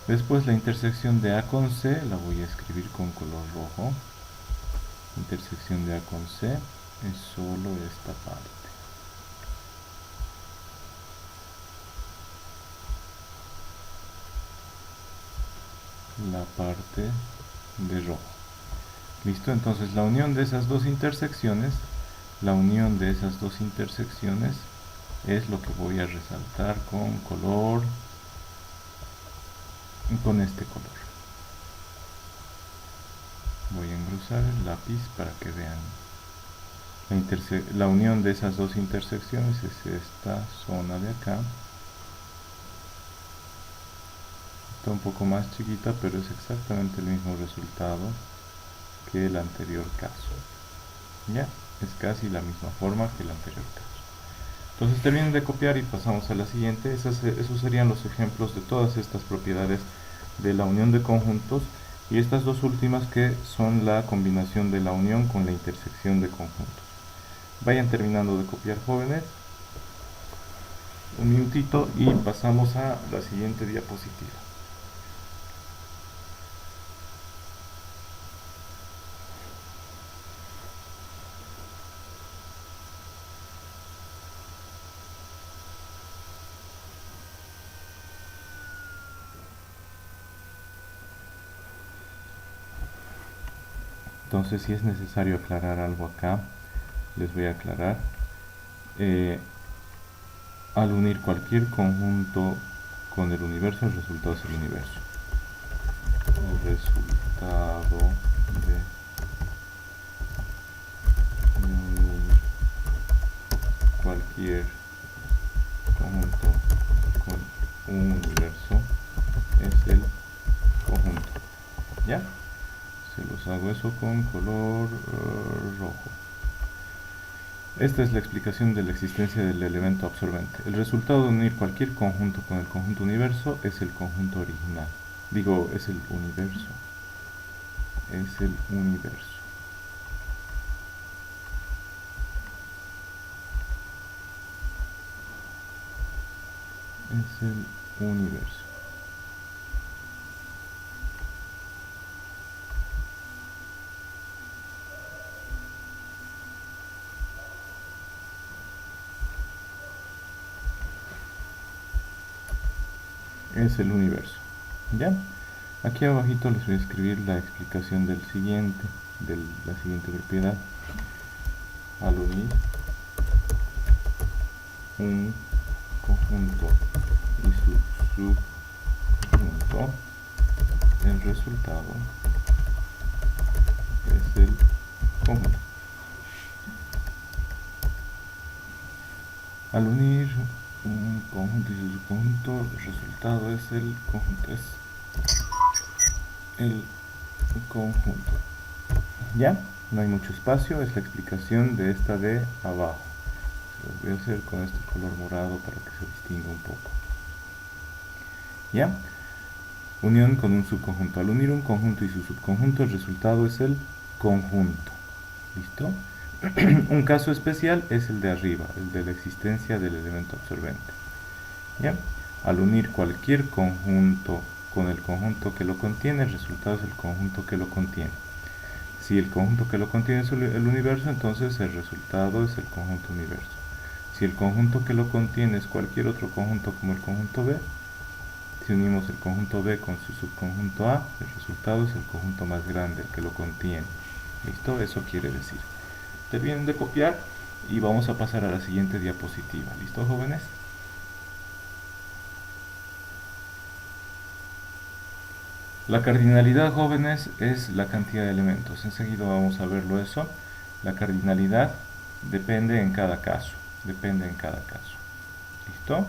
Después la intersección de A con C la voy a escribir con color rojo. Intersección de A con C es solo esta parte. La parte de rojo. ¿Listo? Entonces la unión de esas dos intersecciones, es lo que voy a resaltar con color, con este color. Voy a engrosar el lápiz para que vean. La unión de esas dos intersecciones es esta zona de acá. Está un poco más chiquita, pero es exactamente el mismo resultado que el anterior caso. Ya, es casi la misma forma que el anterior caso. Entonces terminen de copiar y pasamos a la siguiente. Esos serían los ejemplos de todas estas propiedades de la unión de conjuntos, y estas dos últimas que son la combinación de la unión con la intersección de conjuntos. Vayan terminando de copiar, jóvenes. Un minutito y pasamos a la siguiente diapositiva. Entonces, si es necesario aclarar algo acá, les voy a aclarar. Al unir cualquier conjunto con el universo, el resultado es el universo. El resultado de unir cualquier conjunto con un universo es el conjunto. ¿Ya? Se los hago eso con color rojo. Esta es la explicación de la existencia del elemento absorbente. El resultado de unir cualquier conjunto con el conjunto universo es el conjunto original. Digo, es el universo. Es el universo. Es el universo. Es el universo. ¿Ya? Aquí abajito les voy a escribir la explicación de la siguiente propiedad. Al unir un conjunto y su subconjunto, el resultado es el conjunto. Al unir un conjunto y su subconjunto, el resultado es el conjunto. ¿Ya? No hay mucho espacio, es la explicación de esta de abajo. Se los voy a hacer con este color morado para que se distinga un poco. ¿Ya? Unión con un subconjunto. Al unir un conjunto y su subconjunto, el resultado es el conjunto. ¿Listo? Un caso especial es el de arriba, el de la existencia del elemento absorbente. ¿Ya? Al unir cualquier conjunto con el conjunto que lo contiene, el resultado es el conjunto que lo contiene. Si el conjunto que lo contiene es el universo, entonces el resultado es el conjunto universo. Si el conjunto que lo contiene es cualquier otro conjunto como el conjunto B, si unimos el conjunto B con su subconjunto A, el resultado es el conjunto más grande, el que lo contiene. ¿Listo? Eso quiere decir. Terminen de copiar y vamos a pasar a la siguiente diapositiva. ¿Listo, jóvenes? La cardinalidad, jóvenes, es la cantidad de elementos. Enseguida vamos a verlo eso. La cardinalidad depende en cada caso. Depende en cada caso. ¿Listo?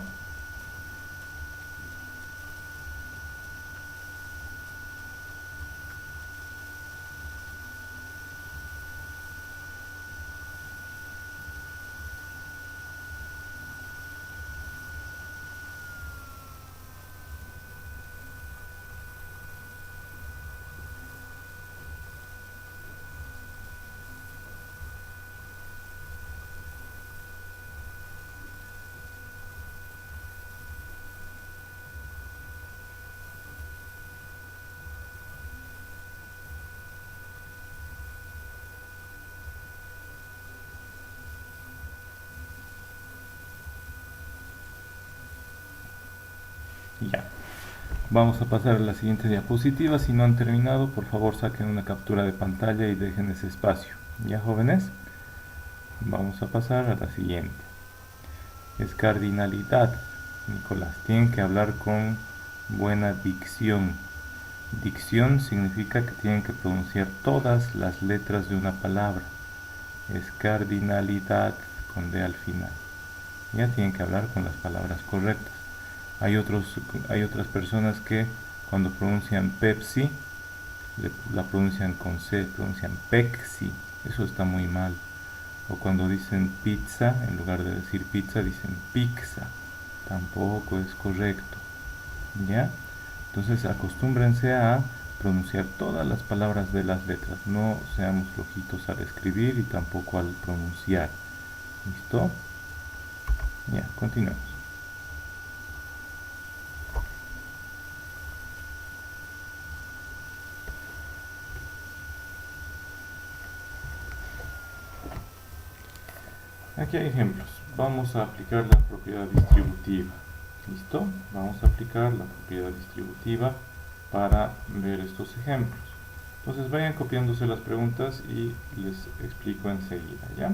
Ya. Vamos a pasar a la siguiente diapositiva. Si no han terminado, por favor saquen una captura de pantalla y dejen ese espacio. ¿Ya, jóvenes? Vamos a pasar a la siguiente. Es cardinalidad. Nicolás, tienen que hablar con buena dicción. Dicción significa que tienen que pronunciar todas las letras de una palabra. Es cardinalidad con D al final. Ya tienen que hablar con las palabras correctas. Hay otras personas que cuando pronuncian Pepsi la pronuncian con C, pronuncian Pexi. Eso está muy mal. O cuando dicen pizza, en lugar de decir pizza, dicen pizza. Tampoco es correcto. ¿Ya? Entonces acostúmbrense a pronunciar todas las palabras de las letras. No seamos flojitos al escribir y tampoco al pronunciar. ¿Listo? Ya, continuemos. Aquí hay ejemplos. Vamos a aplicar la propiedad distributiva. ¿Listo? Vamos a aplicar la propiedad distributiva para ver estos ejemplos. Entonces vayan copiándose las preguntas y les explico enseguida, ¿ya?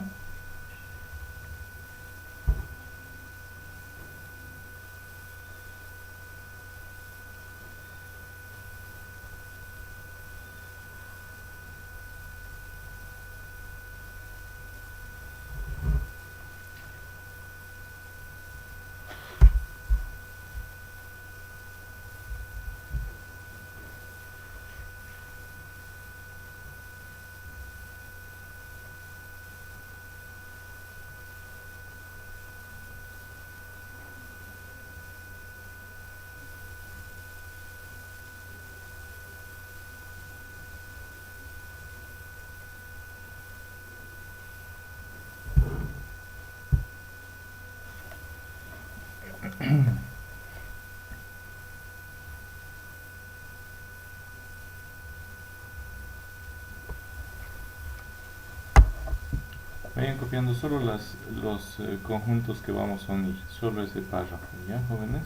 Vayan copiando solo los conjuntos que vamos a unir, solo ese párrafo, ¿ya, jóvenes?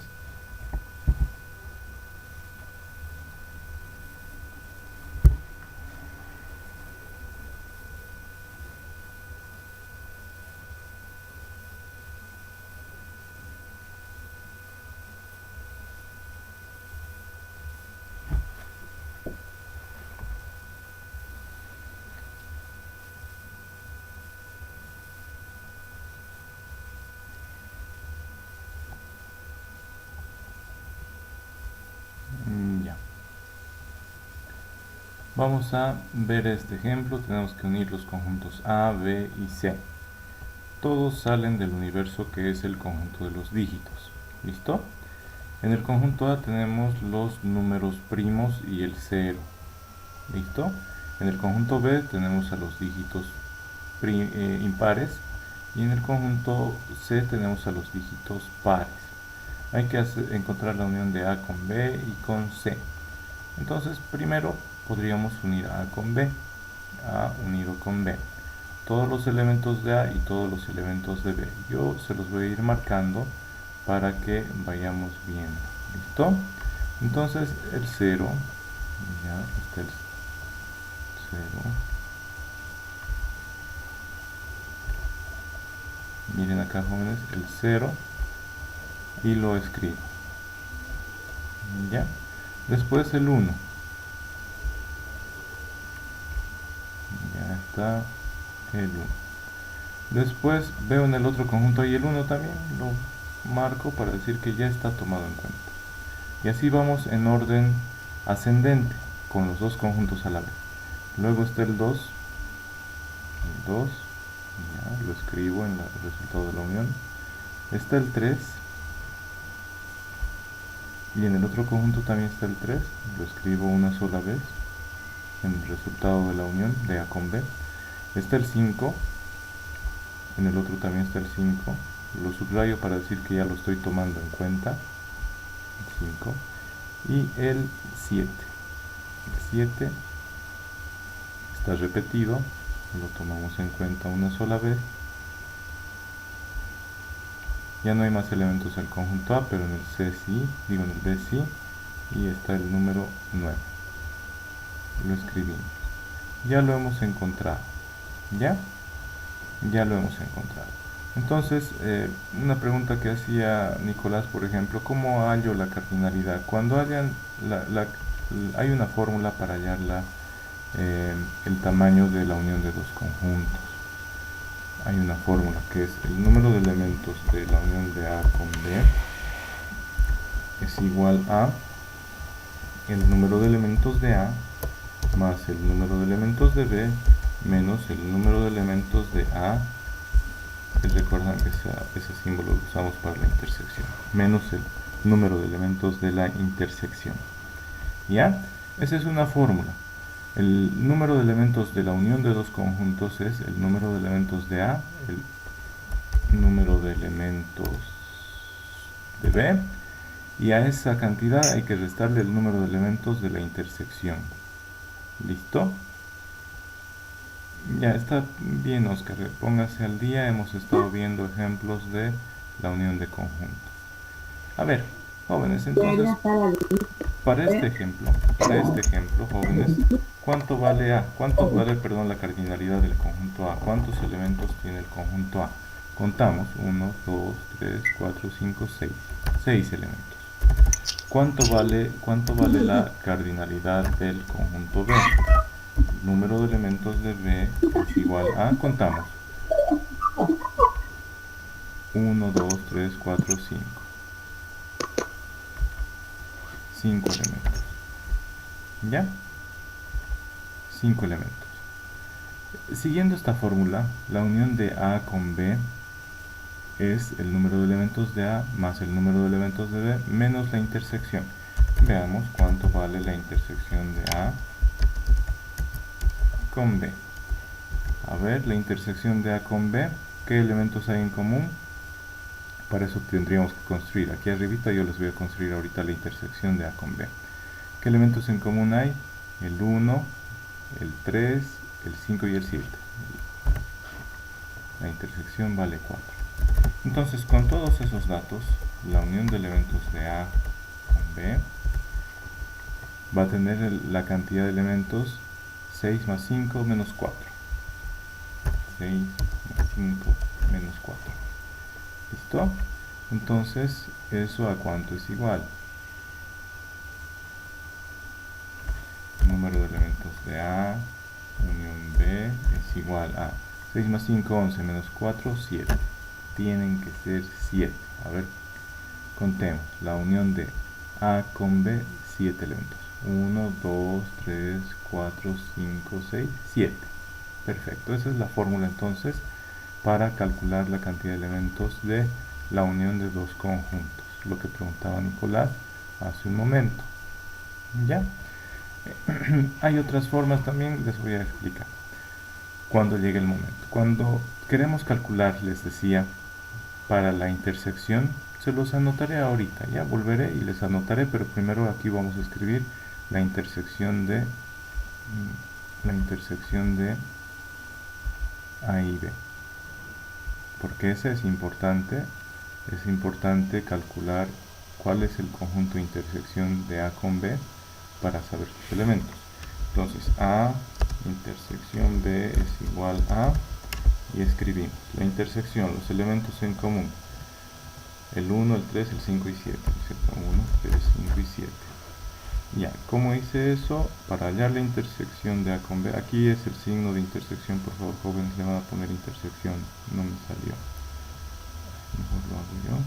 Ya. Vamos a ver este ejemplo. Tenemos que unir los conjuntos A, B y C. Todos salen del universo que es el conjunto de los dígitos. ¿Listo? En el conjunto A tenemos los números primos y el 0. ¿Listo? En el conjunto B tenemos a los dígitos impares y en el conjunto C tenemos a los dígitos pares. Hay que encontrar la unión de A con B y con C. Entonces primero podríamos unir A con B, A unido con B, todos los elementos de A y todos los elementos de B. Yo se los voy a ir marcando para que vayamos viendo. ¿Listo? Entonces el 0, ya está el 0. Miren acá, jóvenes, el 0 y lo escribo. ¿Ya? Después el 1. Ya está el 1. Después veo en el otro conjunto ahí el 1 también, lo marco para decir que ya está tomado en cuenta. Y así vamos en orden ascendente, con los dos conjuntos a la vez. Luego está el 2, ya lo escribo en el resultado de la unión. Está el 3, y en el otro conjunto también está el 3, lo escribo una sola vez en el resultado de la unión de A con B. Está el 5, en el otro también está el 5, lo subrayo para decir que ya lo estoy tomando en cuenta, el 5, y el 7. El 7 está repetido, lo tomamos en cuenta una sola vez. Ya no hay más elementos del conjunto A, pero en el C sí, digo en el B sí, y está el número 9. Lo escribimos. Ya lo hemos encontrado. ¿Ya? Ya lo hemos encontrado. Entonces, una pregunta que hacía Nicolás, por ejemplo, ¿cómo hallo la cardinalidad? Cuando hay una fórmula para hallar el tamaño de la unión de dos conjuntos. Hay una fórmula que es el número de elementos de la unión de A con B es igual a el número de elementos de A más el número de elementos de B menos el número de elementos de A. Recuerdan que ese símbolo lo usamos para la intersección, menos el número de elementos de la intersección. ¿Ya? Esa es una fórmula. El número de elementos de la unión de dos conjuntos es el número de elementos de A, el número de elementos de B, y a esa cantidad hay que restarle el número de elementos de la intersección. ¿Listo? Ya está bien, Oscar. Póngase al día. Hemos estado viendo ejemplos de la unión de conjuntos. A ver, jóvenes, entonces, para este ejemplo, jóvenes, ¿cuánto vale A? ¿Cuánto vale, perdón, la cardinalidad del conjunto A? ¿Cuántos elementos tiene el conjunto A? Contamos. 1, 2, 3, 4, 5, 6. 6 elementos. ¿Cuánto vale la cardinalidad del conjunto B? El número de elementos de B es igual a, contamos, 1, 2, 3, 4, 5. 5 elementos. ¿Ya? 5 elementos. Siguiendo esta fórmula, la unión de A con B es el número de elementos de A más el número de elementos de B menos la intersección. Veamos cuánto vale la intersección de A con B. A ver, la intersección de A con B, ¿qué elementos hay en común? Para eso tendríamos que construir. Aquí arribita yo les voy a construir ahorita la intersección de A con B. ¿Qué elementos en común hay? El 1, el 3, el 5 y el 7. La intersección vale 4. Entonces, con todos esos datos, la unión de elementos de A con B va a tener la cantidad de elementos 6 más 5 menos 4. 6 más 5 menos 4. ¿Listo? Entonces, ¿eso a cuánto es igual? Número de elementos de A, unión B, es igual a 6 más 5, 11, menos 4, 7. Tienen que ser 7. A ver, contemos. La unión de A con B, 7 elementos. 1, 2, 3, 4, 5, 6, 7. Perfecto. Esa es la fórmula entonces para calcular la cantidad de elementos de la unión de dos conjuntos. Lo que preguntaba Nicolás hace un momento. ¿Ya? Hay otras formas también, les voy a explicar cuando llegue el momento. Cuando queremos calcular, les decía, para la intersección, se los anotaré ahorita, ya volveré y les anotaré, pero primero aquí vamos a escribir la intersección de A y B, porque esa es importante calcular cuál es el conjunto de intersección de A con B para saber sus elementos. Entonces A intersección B es igual a, y escribimos la intersección, los elementos en común, el 1, el 3, el 5 y 7, ¿cierto? 1, 3, 5 y 7. Ya, ¿cómo hice eso? Para hallar la intersección de A con B, aquí es el signo de intersección, por favor jóvenes, le van a poner intersección, no me salió, mejor lo hago yo.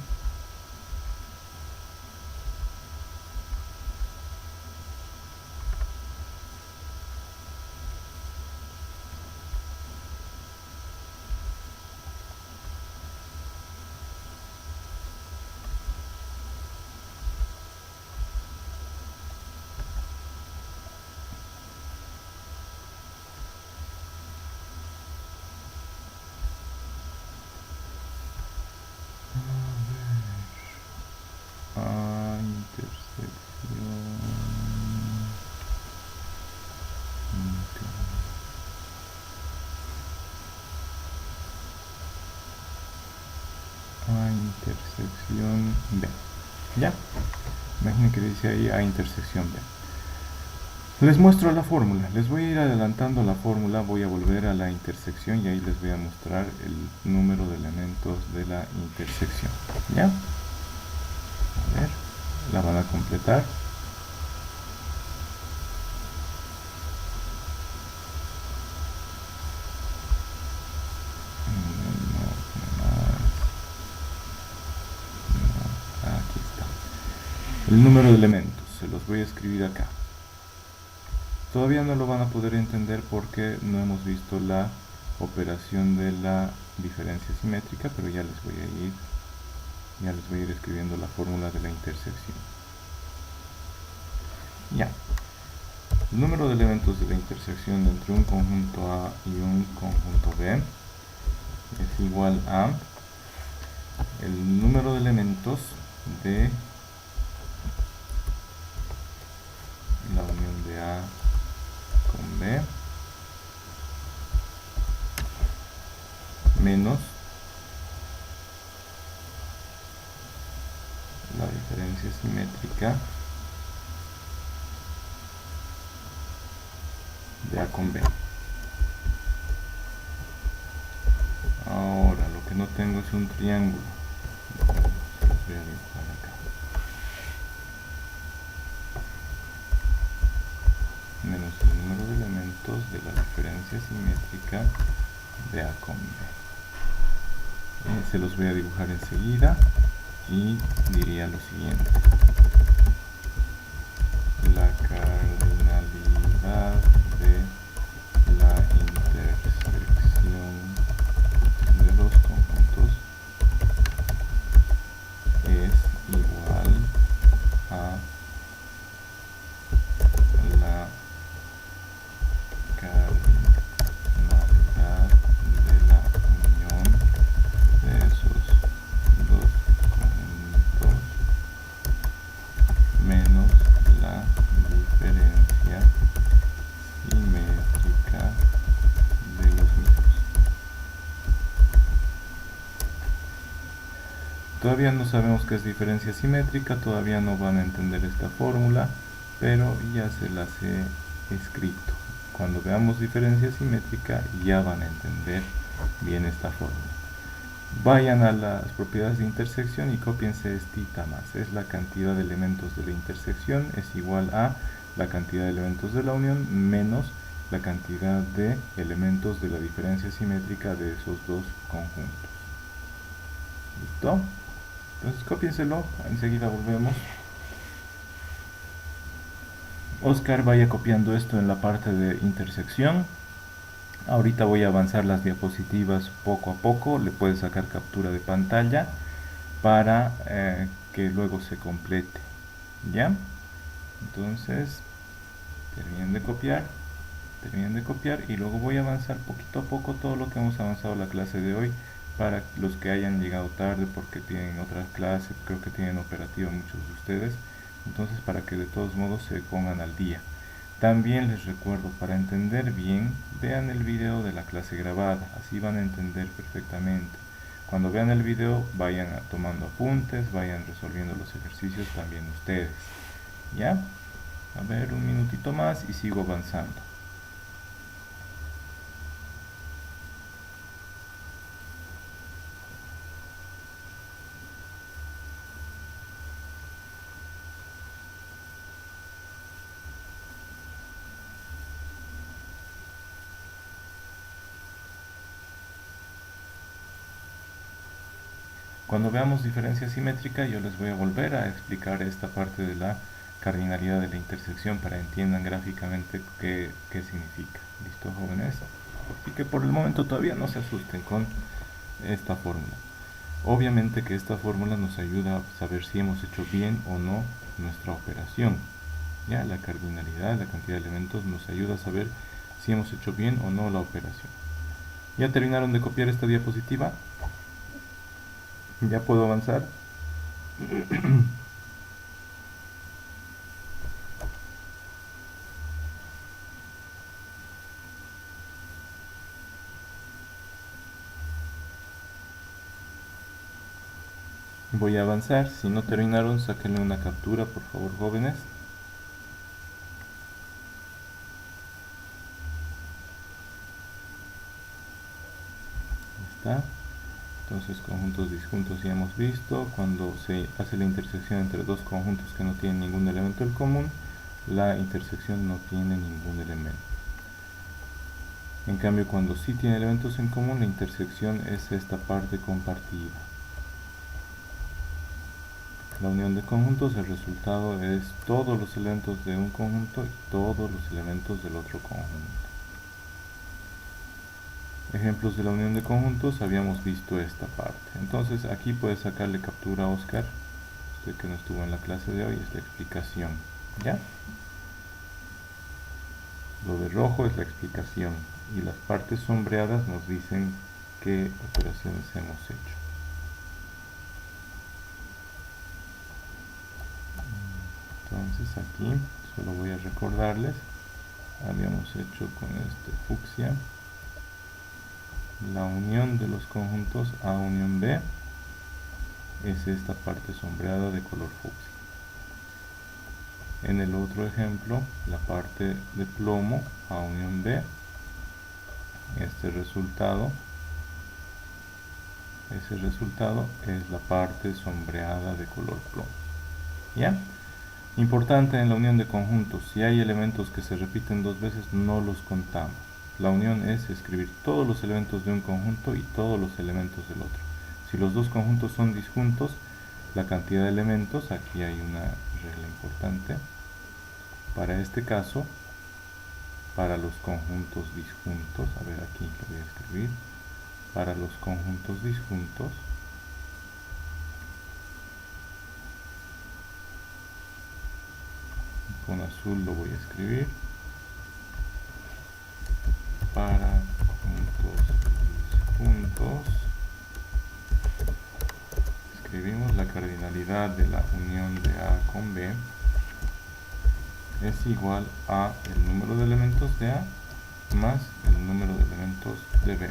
A intersección B. ¿Ya? Imaginen que dice ahí A intersección B. Les muestro la fórmula. Les voy a ir adelantando la fórmula. Voy a volver a la intersección y ahí les voy a mostrar el número de elementos de la intersección. ¿Ya? A ver, la van a completar. Aquí está. El número de elementos. Se los voy a escribir acá. Todavía no lo van a poder entender porque no hemos visto la operación de la diferencia simétrica, pero ya les voy a ir escribiendo la fórmula de la intersección. Ya. El número de elementos de la intersección entre un conjunto A y un conjunto B es igual a el número de elementos de la unión de A con B menos la diferencia simétrica de A con B. Ahora, lo que no tengo es un triángulo. Se los voy a dibujar acá. Menos el número de elementos de la diferencia simétrica de A con B. Se los voy a dibujar enseguida y diría lo siguiente. La cardinalidad de la intersección de los conjuntos es igual a la cardinalidad de la unión de esos dos conjuntos menos la diferencia simétrica de los mismos. Todavía no sabemos qué es diferencia simétrica, todavía no van a entender esta fórmula, pero ya se las he escrito. Cuando veamos diferencia simétrica ya van a entender bien esta fórmula. Vayan a las propiedades de intersección y cópiense esta más. Es la cantidad de elementos de la intersección es igual a la cantidad de elementos de la unión menos la cantidad de elementos de la diferencia simétrica de esos dos conjuntos. ¿Listo? Entonces cópienselo, enseguida volvemos. Oscar vaya copiando esto en la parte de intersección. Ahorita voy a avanzar las diapositivas poco a poco, le puedes sacar captura de pantalla para que luego se complete. ¿Ya? Entonces, terminen de copiar y luego voy a avanzar poquito a poco todo lo que hemos avanzado en la clase de hoy para los que hayan llegado tarde porque tienen otra clase, creo que tienen operativa muchos de ustedes, entonces para que de todos modos se pongan al día. También les recuerdo, para entender bien, vean el video de la clase grabada, así van a entender perfectamente. Cuando vean el video, vayan tomando apuntes, vayan resolviendo los ejercicios también ustedes. ¿Ya? A ver, un minutito más y sigo avanzando. Cuando veamos diferencia simétrica, yo les voy a volver a explicar esta parte de la cardinalidad de la intersección para que entiendan gráficamente qué significa. ¿Listo, jóvenes? Así que por el momento todavía no se asusten con esta fórmula. Obviamente que esta fórmula nos ayuda a saber si hemos hecho bien o no nuestra operación. Ya, la cardinalidad, la cantidad de elementos, nos ayuda a saber si hemos hecho bien o no la operación. ¿Ya terminaron de copiar esta diapositiva? ¿Ya puedo avanzar? Voy a avanzar. Si no terminaron, sáquenle una captura, por favor, jóvenes. Está. Entonces, conjuntos disjuntos ya hemos visto. Cuando se hace la intersección entre dos conjuntos que no tienen ningún elemento en común, la intersección no tiene ningún elemento. En cambio, cuando sí tiene elementos en común, la intersección es esta parte compartida. La unión de conjuntos, el resultado es todos los elementos de un conjunto y todos los elementos del otro conjunto. Ejemplos de la unión de conjuntos, habíamos visto esta parte. Entonces aquí puedes sacarle captura a Oscar, usted que no estuvo en la clase de hoy, es la explicación, ¿ya? Lo de rojo es la explicación y las partes sombreadas nos dicen qué operaciones hemos hecho. Entonces aquí solo voy a recordarles, habíamos hecho con este fucsia la unión de los conjuntos A unión B, es esta parte sombreada de color fucsia. En el otro ejemplo, la parte de plomo A unión B, ese resultado es la parte sombreada de color plomo. ¿Ya? Importante en la unión de conjuntos, si hay elementos que se repiten dos veces, no los contamos. La unión es escribir todos los elementos de un conjunto y todos los elementos del otro. Si los dos conjuntos son disjuntos, la cantidad de elementos, aquí hay una regla importante, para este caso, para los conjuntos disjuntos, a ver aquí lo voy a escribir, para los conjuntos disjuntos, con azul lo voy a escribir, para conjuntos disjuntos, escribimos la cardinalidad de la unión de A con B es igual a el número de elementos de A más el número de elementos de B.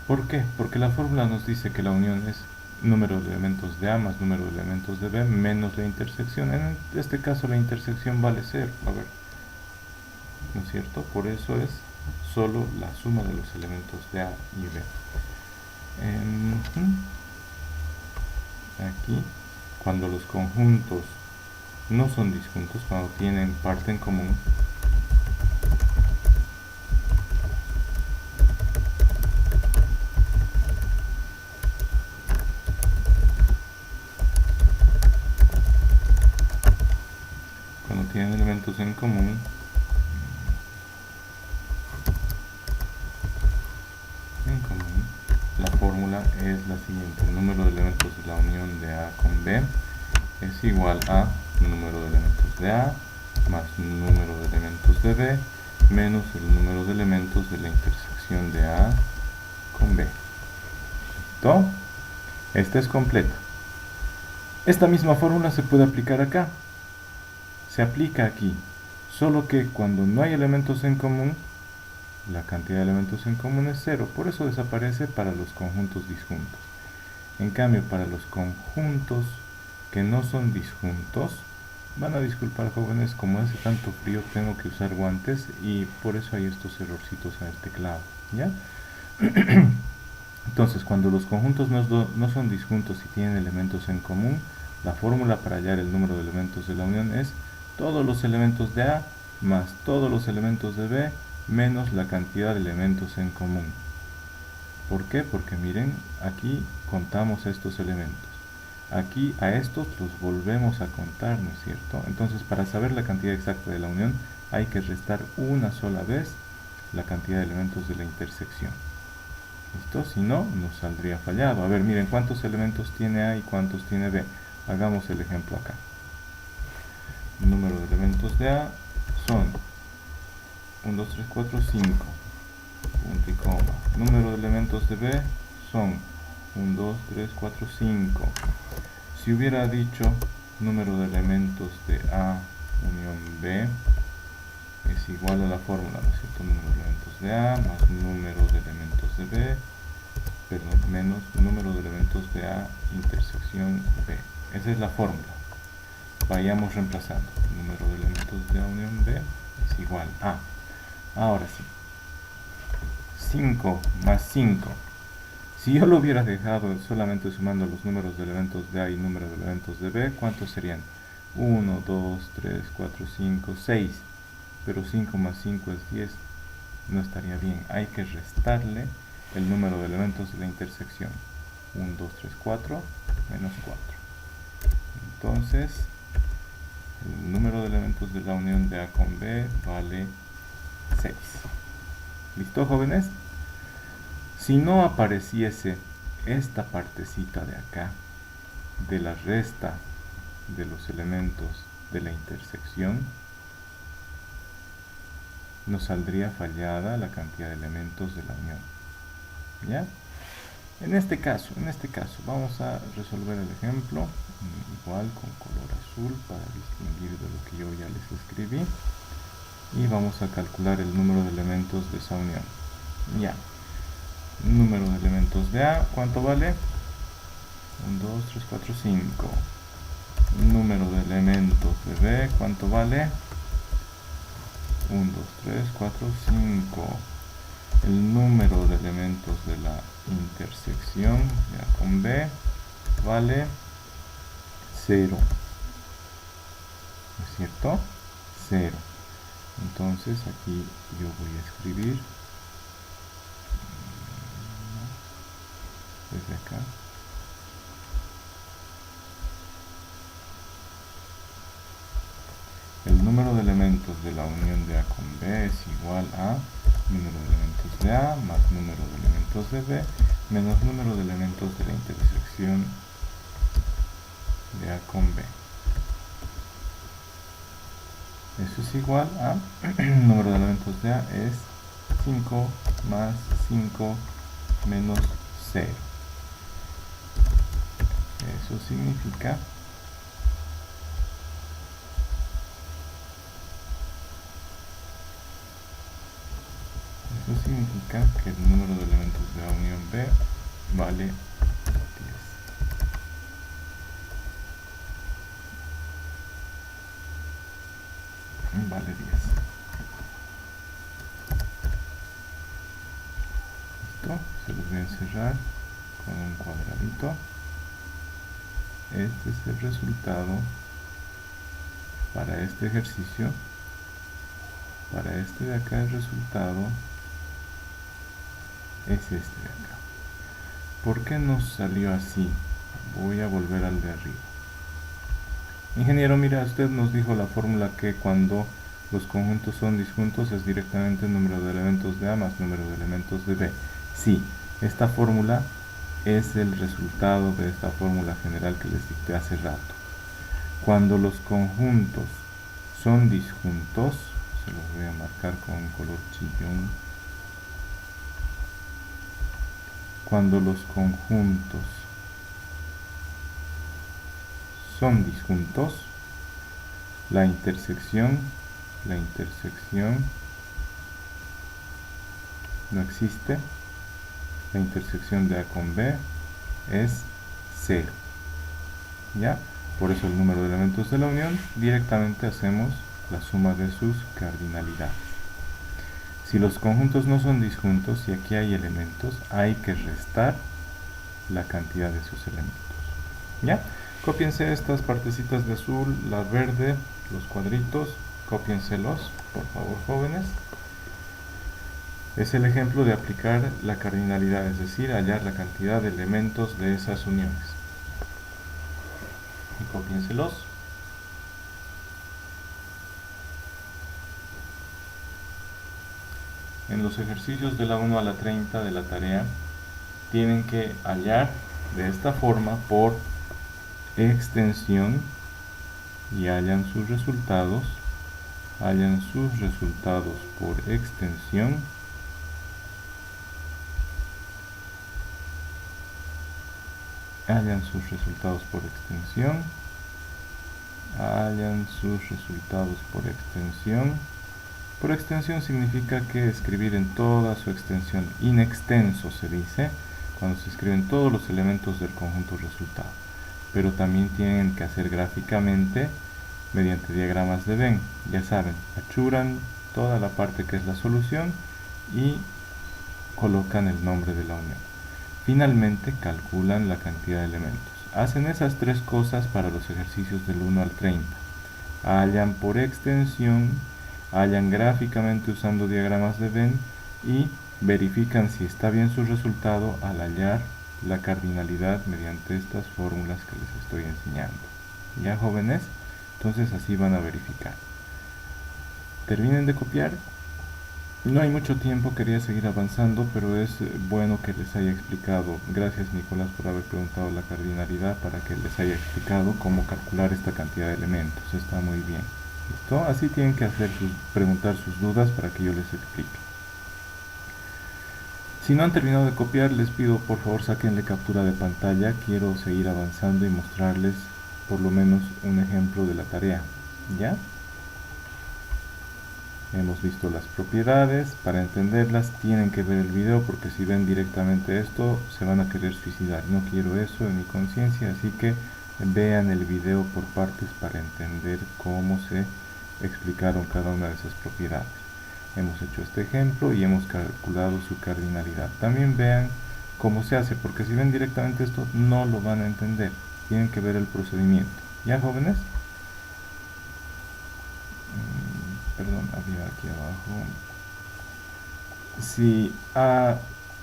¿Por qué? Porque la fórmula nos dice que la unión es número de elementos de A más número de elementos de B menos la intersección. En este caso la intersección vale 0, a ver, ¿no es cierto? Por eso es solo la suma de los elementos de A y B. Aquí, cuando los conjuntos no son disjuntos, cuando tienen parte en común, tienen elementos en común, la fórmula es la siguiente: el número de elementos de la unión de A con B es igual a número de elementos de A más número de elementos de B menos el número de elementos de la intersección de A con B. ¿Listo? Esta es completa. Esta misma fórmula se puede aplicar acá. Se aplica aquí, solo que cuando no hay elementos en común, la cantidad de elementos en común es 0, por eso desaparece para los conjuntos disjuntos. En cambio, para los conjuntos que no son disjuntos, van a disculpar, jóvenes, como hace tanto frío tengo que usar guantes y por eso hay estos errorcitos en el teclado, ¿ya? Entonces, cuando los conjuntos no son disjuntos y tienen elementos en común, la fórmula para hallar el número de elementos de la unión es todos los elementos de A más todos los elementos de B menos la cantidad de elementos en común. ¿Por qué? Porque miren, aquí contamos estos elementos. Aquí a estos los volvemos a contar, ¿no es cierto? Entonces, para saber la cantidad exacta de la unión, hay que restar una sola vez la cantidad de elementos de la intersección. ¿Listo? Si no, nos saldría fallado. A ver, miren, ¿cuántos elementos tiene A y cuántos tiene B? Hagamos el ejemplo acá. El número de elementos de A son 1, 2, 3, 4, 5, punto y coma. Número de elementos de B son 1, 2, 3, 4, 5. Si hubiera dicho número de elementos de A unión B es igual a la fórmula, ¿no es cierto? Número de elementos de A más número de elementos de B, perdón, menos número de elementos de A intersección B. Esa es la fórmula. Vayamos reemplazando. El número de elementos de A unión B es igual a, ahora sí, 5 más 5. Si yo lo hubiera dejado solamente sumando los números de elementos de A y número de elementos de B, ¿cuántos serían? 1, 2, 3, 4, 5, 6. Pero 5 más 5 es 10. No estaría bien. Hay que restarle el número de elementos de la intersección. 1, 2, 3, 4, menos 4. Entonces, el número de elementos de la unión de A con B vale 6. ¿Listo, jóvenes? Si no apareciese esta partecita de acá, de la resta de los elementos de la intersección, nos saldría fallada la cantidad de elementos de la unión. ¿Ya? En este caso, vamos a resolver el ejemplo, igual con color azul para distinguir de lo que yo ya les escribí. Y vamos a calcular el número de elementos de esa unión. Ya. Número de elementos de A, ¿cuánto vale? 1, 2, 3, 4, 5. Número de elementos de B, ¿cuánto vale? 1, 2, 3, 4, 5. El número de elementos de la intersección de A con B vale 0. ¿No es cierto? 0. Entonces aquí yo voy a escribir desde acá. El número de elementos de la unión de A con B es igual a número de elementos de A más número de elementos de B menos número de elementos de la intersección de A con B. Eso es igual a número de elementos de A es 5 más 5 menos 0. Eso significa que el número de elementos de A unión B vale 10. Vale 10. Listo, se los voy a encerrar con un cuadradito. Este es el resultado para este ejercicio. Para este de acá el resultado es este de acá. ¿Por qué nos salió así? Voy a volver al de arriba. Ingeniero, mira, usted nos dijo la fórmula que cuando los conjuntos son disjuntos es directamente el número de elementos de A más número de elementos de B. Sí, esta fórmula es el resultado de esta fórmula general que les dicté hace rato. Cuando los conjuntos son disjuntos, se los voy a marcar con un color chillón. Cuando los conjuntos son disjuntos, la intersección no existe. La intersección de A con B es 0. ¿Ya? Por eso el número de elementos de la unión directamente hacemos la suma de sus cardinalidades. Si los conjuntos no son disjuntos y aquí hay elementos, hay que restar la cantidad de sus elementos. ¿Ya? Cópiense estas partecitas de azul, la verde, los cuadritos, cópienselos, por favor, jóvenes. Es el ejemplo de aplicar la cardinalidad, es decir, hallar la cantidad de elementos de esas uniones. Y cópienselos. En los ejercicios de la 1 a la 30 de la tarea, tienen que hallar de esta forma por extensión y hallan sus resultados por extensión hallan sus resultados por extensión por extensión significa que escribir en toda su extensión, in extenso se dice, cuando se escriben todos los elementos del conjunto resultado, pero también tienen que hacer gráficamente mediante diagramas de Venn. Ya saben, achuran toda la parte que es la solución y colocan el nombre de la unión. Finalmente calculan la cantidad de elementos. Hacen esas tres cosas para los ejercicios del 1 al 30. Hallan por extensión, hallan gráficamente usando diagramas de Venn y verifican si está bien su resultado al hallar la cardinalidad mediante estas fórmulas que les estoy enseñando. ¿Ya, jóvenes? Entonces así van a verificar. Terminen de copiar. No hay mucho tiempo, quería seguir avanzando, pero es bueno que les haya explicado. Gracias, Nicolás, por haber preguntado la cardinalidad para que les haya explicado cómo calcular esta cantidad de elementos. Está muy bien. ¿Listo? Así tienen que preguntar sus dudas para que yo les explique. Si no han terminado de copiar, les pido por favor saquenle captura de pantalla. Quiero seguir avanzando y mostrarles por lo menos un ejemplo de la tarea. ¿Ya? Hemos visto las propiedades. Para entenderlas tienen que ver el video, porque si ven directamente esto se van a querer suicidar. No quiero eso en mi conciencia, así que vean el video por partes para entender cómo se explicaron cada una de esas propiedades. Hemos hecho este ejemplo y hemos calculado su cardinalidad. También vean cómo se hace, porque si ven directamente esto no lo van a entender. Tienen que ver el procedimiento. ¿Ya, jóvenes? Perdón, había aquí abajo. Si A1,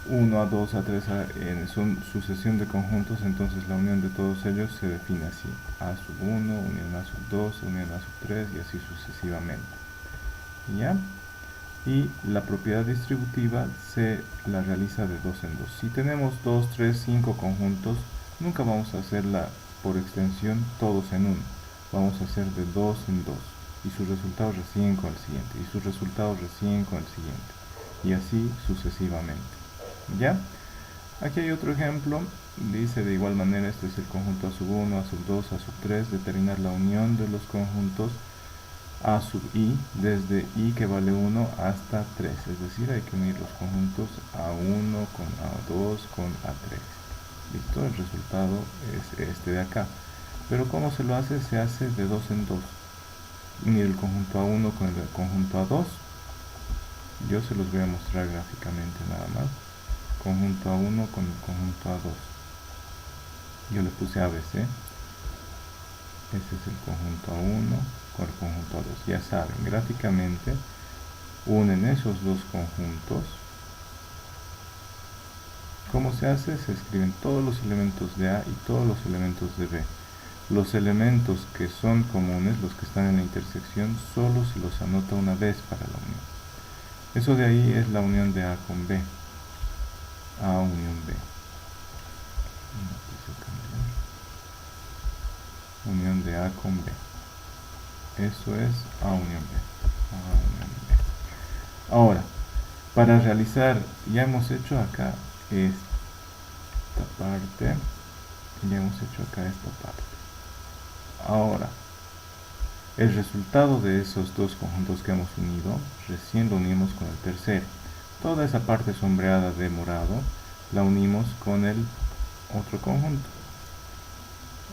A2, A3, AN son sucesión de conjuntos, entonces la unión de todos ellos se define así: A sub 1, unión A sub 2, unión A sub 3 y así sucesivamente. ¿Ya? Y la propiedad distributiva se la realiza de 2 en 2. Si tenemos 2, 3, 5 conjuntos, nunca vamos a hacerla por extensión todos en uno. Vamos a hacer de 2 en 2. Y su resultado recién con el siguiente, y su resultado recién con el siguiente, y así sucesivamente. ¿Ya? Aquí hay otro ejemplo. Dice de igual manera, este es el conjunto A sub 1, A sub 2, A sub 3, determinar la unión de los conjuntos A sub i desde i que vale 1 hasta 3, es decir, hay que unir los conjuntos A1 con A2 con A3. ¿Listo? El resultado es este de acá. Pero ¿cómo se lo hace? Se hace de 2 en 2. Unir el conjunto A1 con el conjunto A2. Yo se los voy a mostrar gráficamente nada más. Conjunto A1 con el conjunto A2. Yo le puse ABC. Este es el conjunto A1 con el conjunto A2. Ya saben, gráficamente unen esos dos conjuntos. ¿Cómo se hace? Se escriben todos los elementos de A y todos los elementos de B. Los elementos que son comunes, los que están en la intersección, solo se los anota una vez para la unión. Eso de ahí es la unión de A con B. A unión B. Unión de A con B. Eso es A unión B. A unión B. Ahora, para realizar, ya hemos hecho acá esta parte. Ya hemos hecho acá esta parte. Ahora, el resultado de esos dos conjuntos que hemos unido, recién lo unimos con el tercero. Toda esa parte sombreada de morado la unimos con el otro conjunto.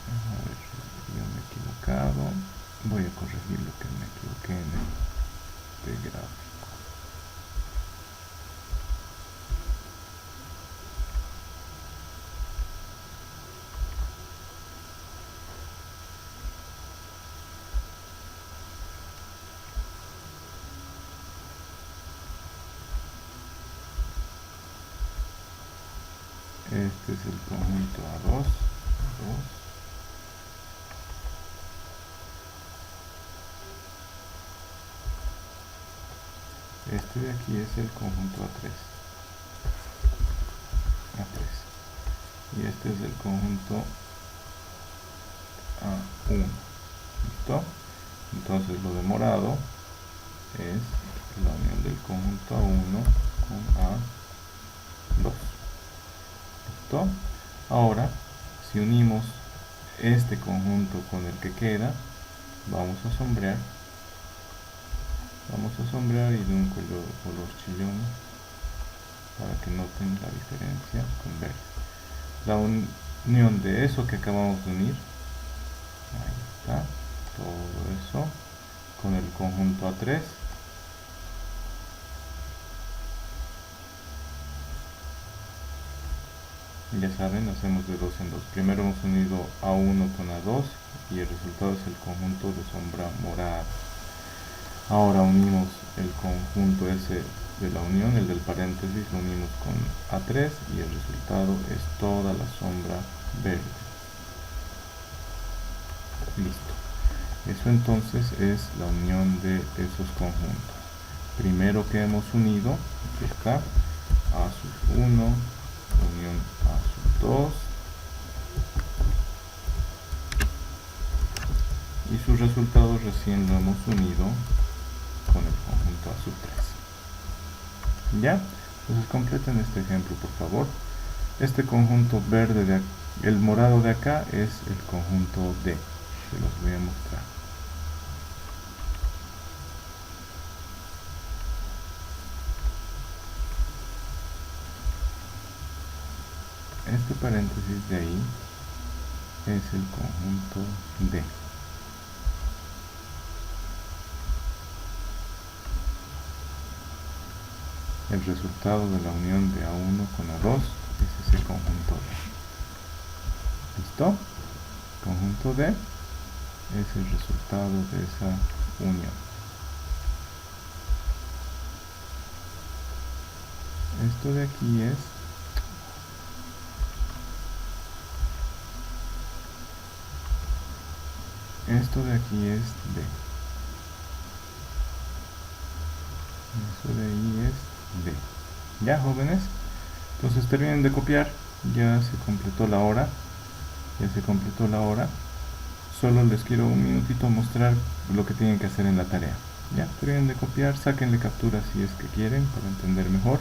A ver, yo me he equivocado. Voy a corregir lo que me equivoqué en este gráfico. Este es el conjunto A2. Este de aquí es el conjunto A3. Y este es el conjunto A1. ¿Listo? Entonces lo de morado es la unión del conjunto A1 con A2. ¿Listo? Ahora, si unimos este conjunto con el que queda, vamos a sombrear y de un color chillón para que noten la diferencia con verde. La unión de eso que acabamos de unir, ahí está, todo eso con el conjunto A3, ya saben, hacemos de dos en dos. Primero hemos unido A1 con A2 y el resultado es el conjunto de sombra morada. Ahora unimos el conjunto ese de la unión, el del paréntesis, lo unimos con A3 y el resultado es toda la sombra verde. Listo. Eso entonces es la unión de esos conjuntos. Primero que hemos unido, aquí está, A sub 1, unión A sub 2, y sus resultados recién lo hemos unido con el conjunto A sub 3. ¿Ya? Entonces completen este ejemplo, por favor. Este conjunto verde, el morado de acá, es el conjunto D. Se los voy a mostrar. Este paréntesis de ahí es el conjunto D. El resultado de la unión de A1 con A2 es ese conjunto D. ¿Listo? Conjunto D es el resultado de esa unión. Esto de aquí es D. Eso de ahí es D. ¿Ya, jóvenes? Entonces terminen de copiar. Ya se completó la hora. Solo les quiero un minutito mostrar lo que tienen que hacer en la tarea. Ya, terminen de copiar, sáquenle captura si es que quieren para entender mejor.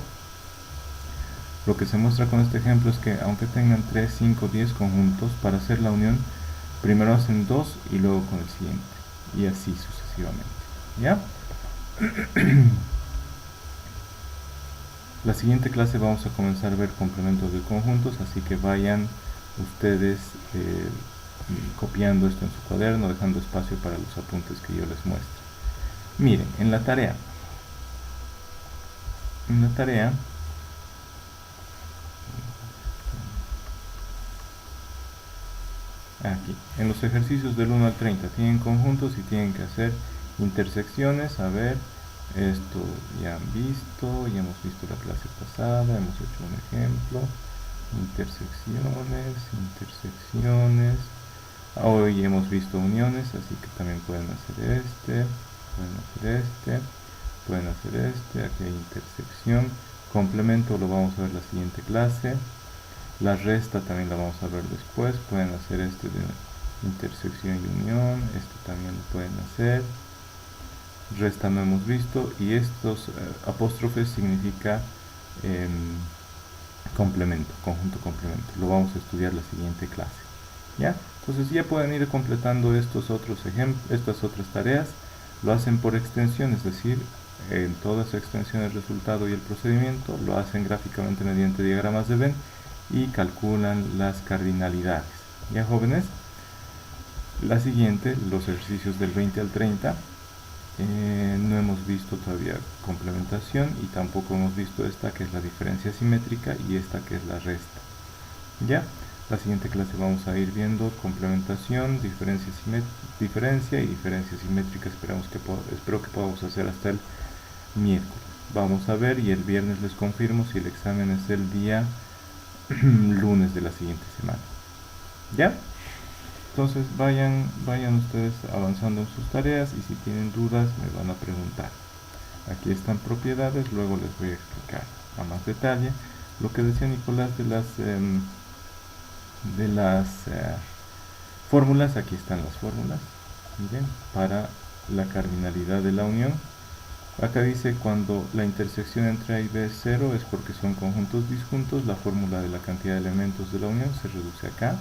Lo que se muestra con este ejemplo es que aunque tengan 3, 5, 10 conjuntos, para hacer la unión primero hacen 2 y luego con el siguiente, y así sucesivamente. ¿Ya? La siguiente clase vamos a comenzar a ver complementos de conjuntos, así que vayan ustedes copiando esto en su cuaderno, dejando espacio para los apuntes que yo les muestro. Miren, en la tarea, aquí, en los ejercicios del 1 al 30 tienen conjuntos y tienen que hacer intersecciones. A ver, esto ya han visto, ya hemos visto la clase pasada, hemos hecho un ejemplo. Intersecciones. Hoy hemos visto uniones, así que también pueden hacer pueden hacer este. Aquí hay intersección. Complemento lo vamos a ver la siguiente clase. La resta también la vamos a ver después. Pueden hacer este de intersección y unión. Este también lo pueden hacer. Resta no hemos visto. Y estos apóstrofes significa complemento, conjunto complemento. Lo vamos a estudiar la siguiente clase. ¿Ya? Entonces ya pueden ir completando estos otros ejemplos, estas otras tareas. Lo hacen por extensión, es decir, en todas extensiones, el resultado y el procedimiento lo hacen gráficamente mediante diagramas de Venn y calculan las cardinalidades. ¿Ya, jóvenes? La siguiente, los ejercicios del 20 al 30. No hemos visto todavía complementación y tampoco hemos visto esta que es la diferencia simétrica y esta que es la resta. ¿Ya? La siguiente clase vamos a ir viendo complementación, diferencia y diferencia simétrica. Espero que podamos hacer hasta el miércoles. Vamos a ver y el viernes les confirmo si el examen es el día lunes de la siguiente semana. ¿Ya? Entonces vayan ustedes avanzando en sus tareas y si tienen dudas me van a preguntar. Aquí están propiedades, luego les voy a explicar a más detalle. Lo que decía Nicolás de las fórmulas, aquí están las fórmulas. Miren, para la cardinalidad de la unión. Acá dice cuando la intersección entre A y B es 0 es porque son conjuntos disjuntos. La fórmula de la cantidad de elementos de la unión se reduce acá.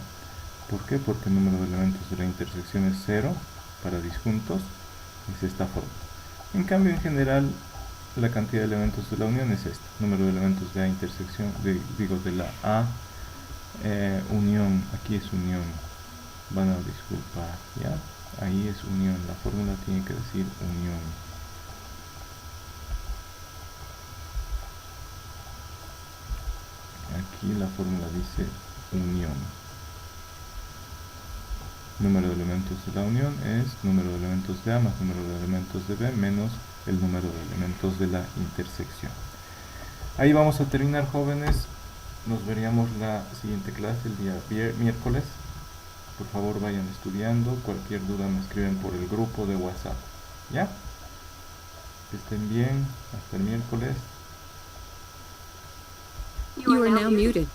¿Por qué? Porque el número de elementos de la intersección es 0 para disjuntos, es esta fórmula. En cambio, en general, la cantidad de elementos de la unión es esta. Número de elementos de A intersección, de la A unión, aquí es unión. Van a disculpar, ¿ya? Ahí es unión, la fórmula tiene que decir unión. Aquí la fórmula dice unión. Número de elementos de la unión es número de elementos de A más número de elementos de B menos el número de elementos de la intersección. Ahí vamos a terminar, jóvenes. Nos veríamos la siguiente clase el día miércoles. Por favor, vayan estudiando. Cualquier duda me escriben por el grupo de WhatsApp. ¿Ya? Que estén bien. Hasta el miércoles. You are now muted.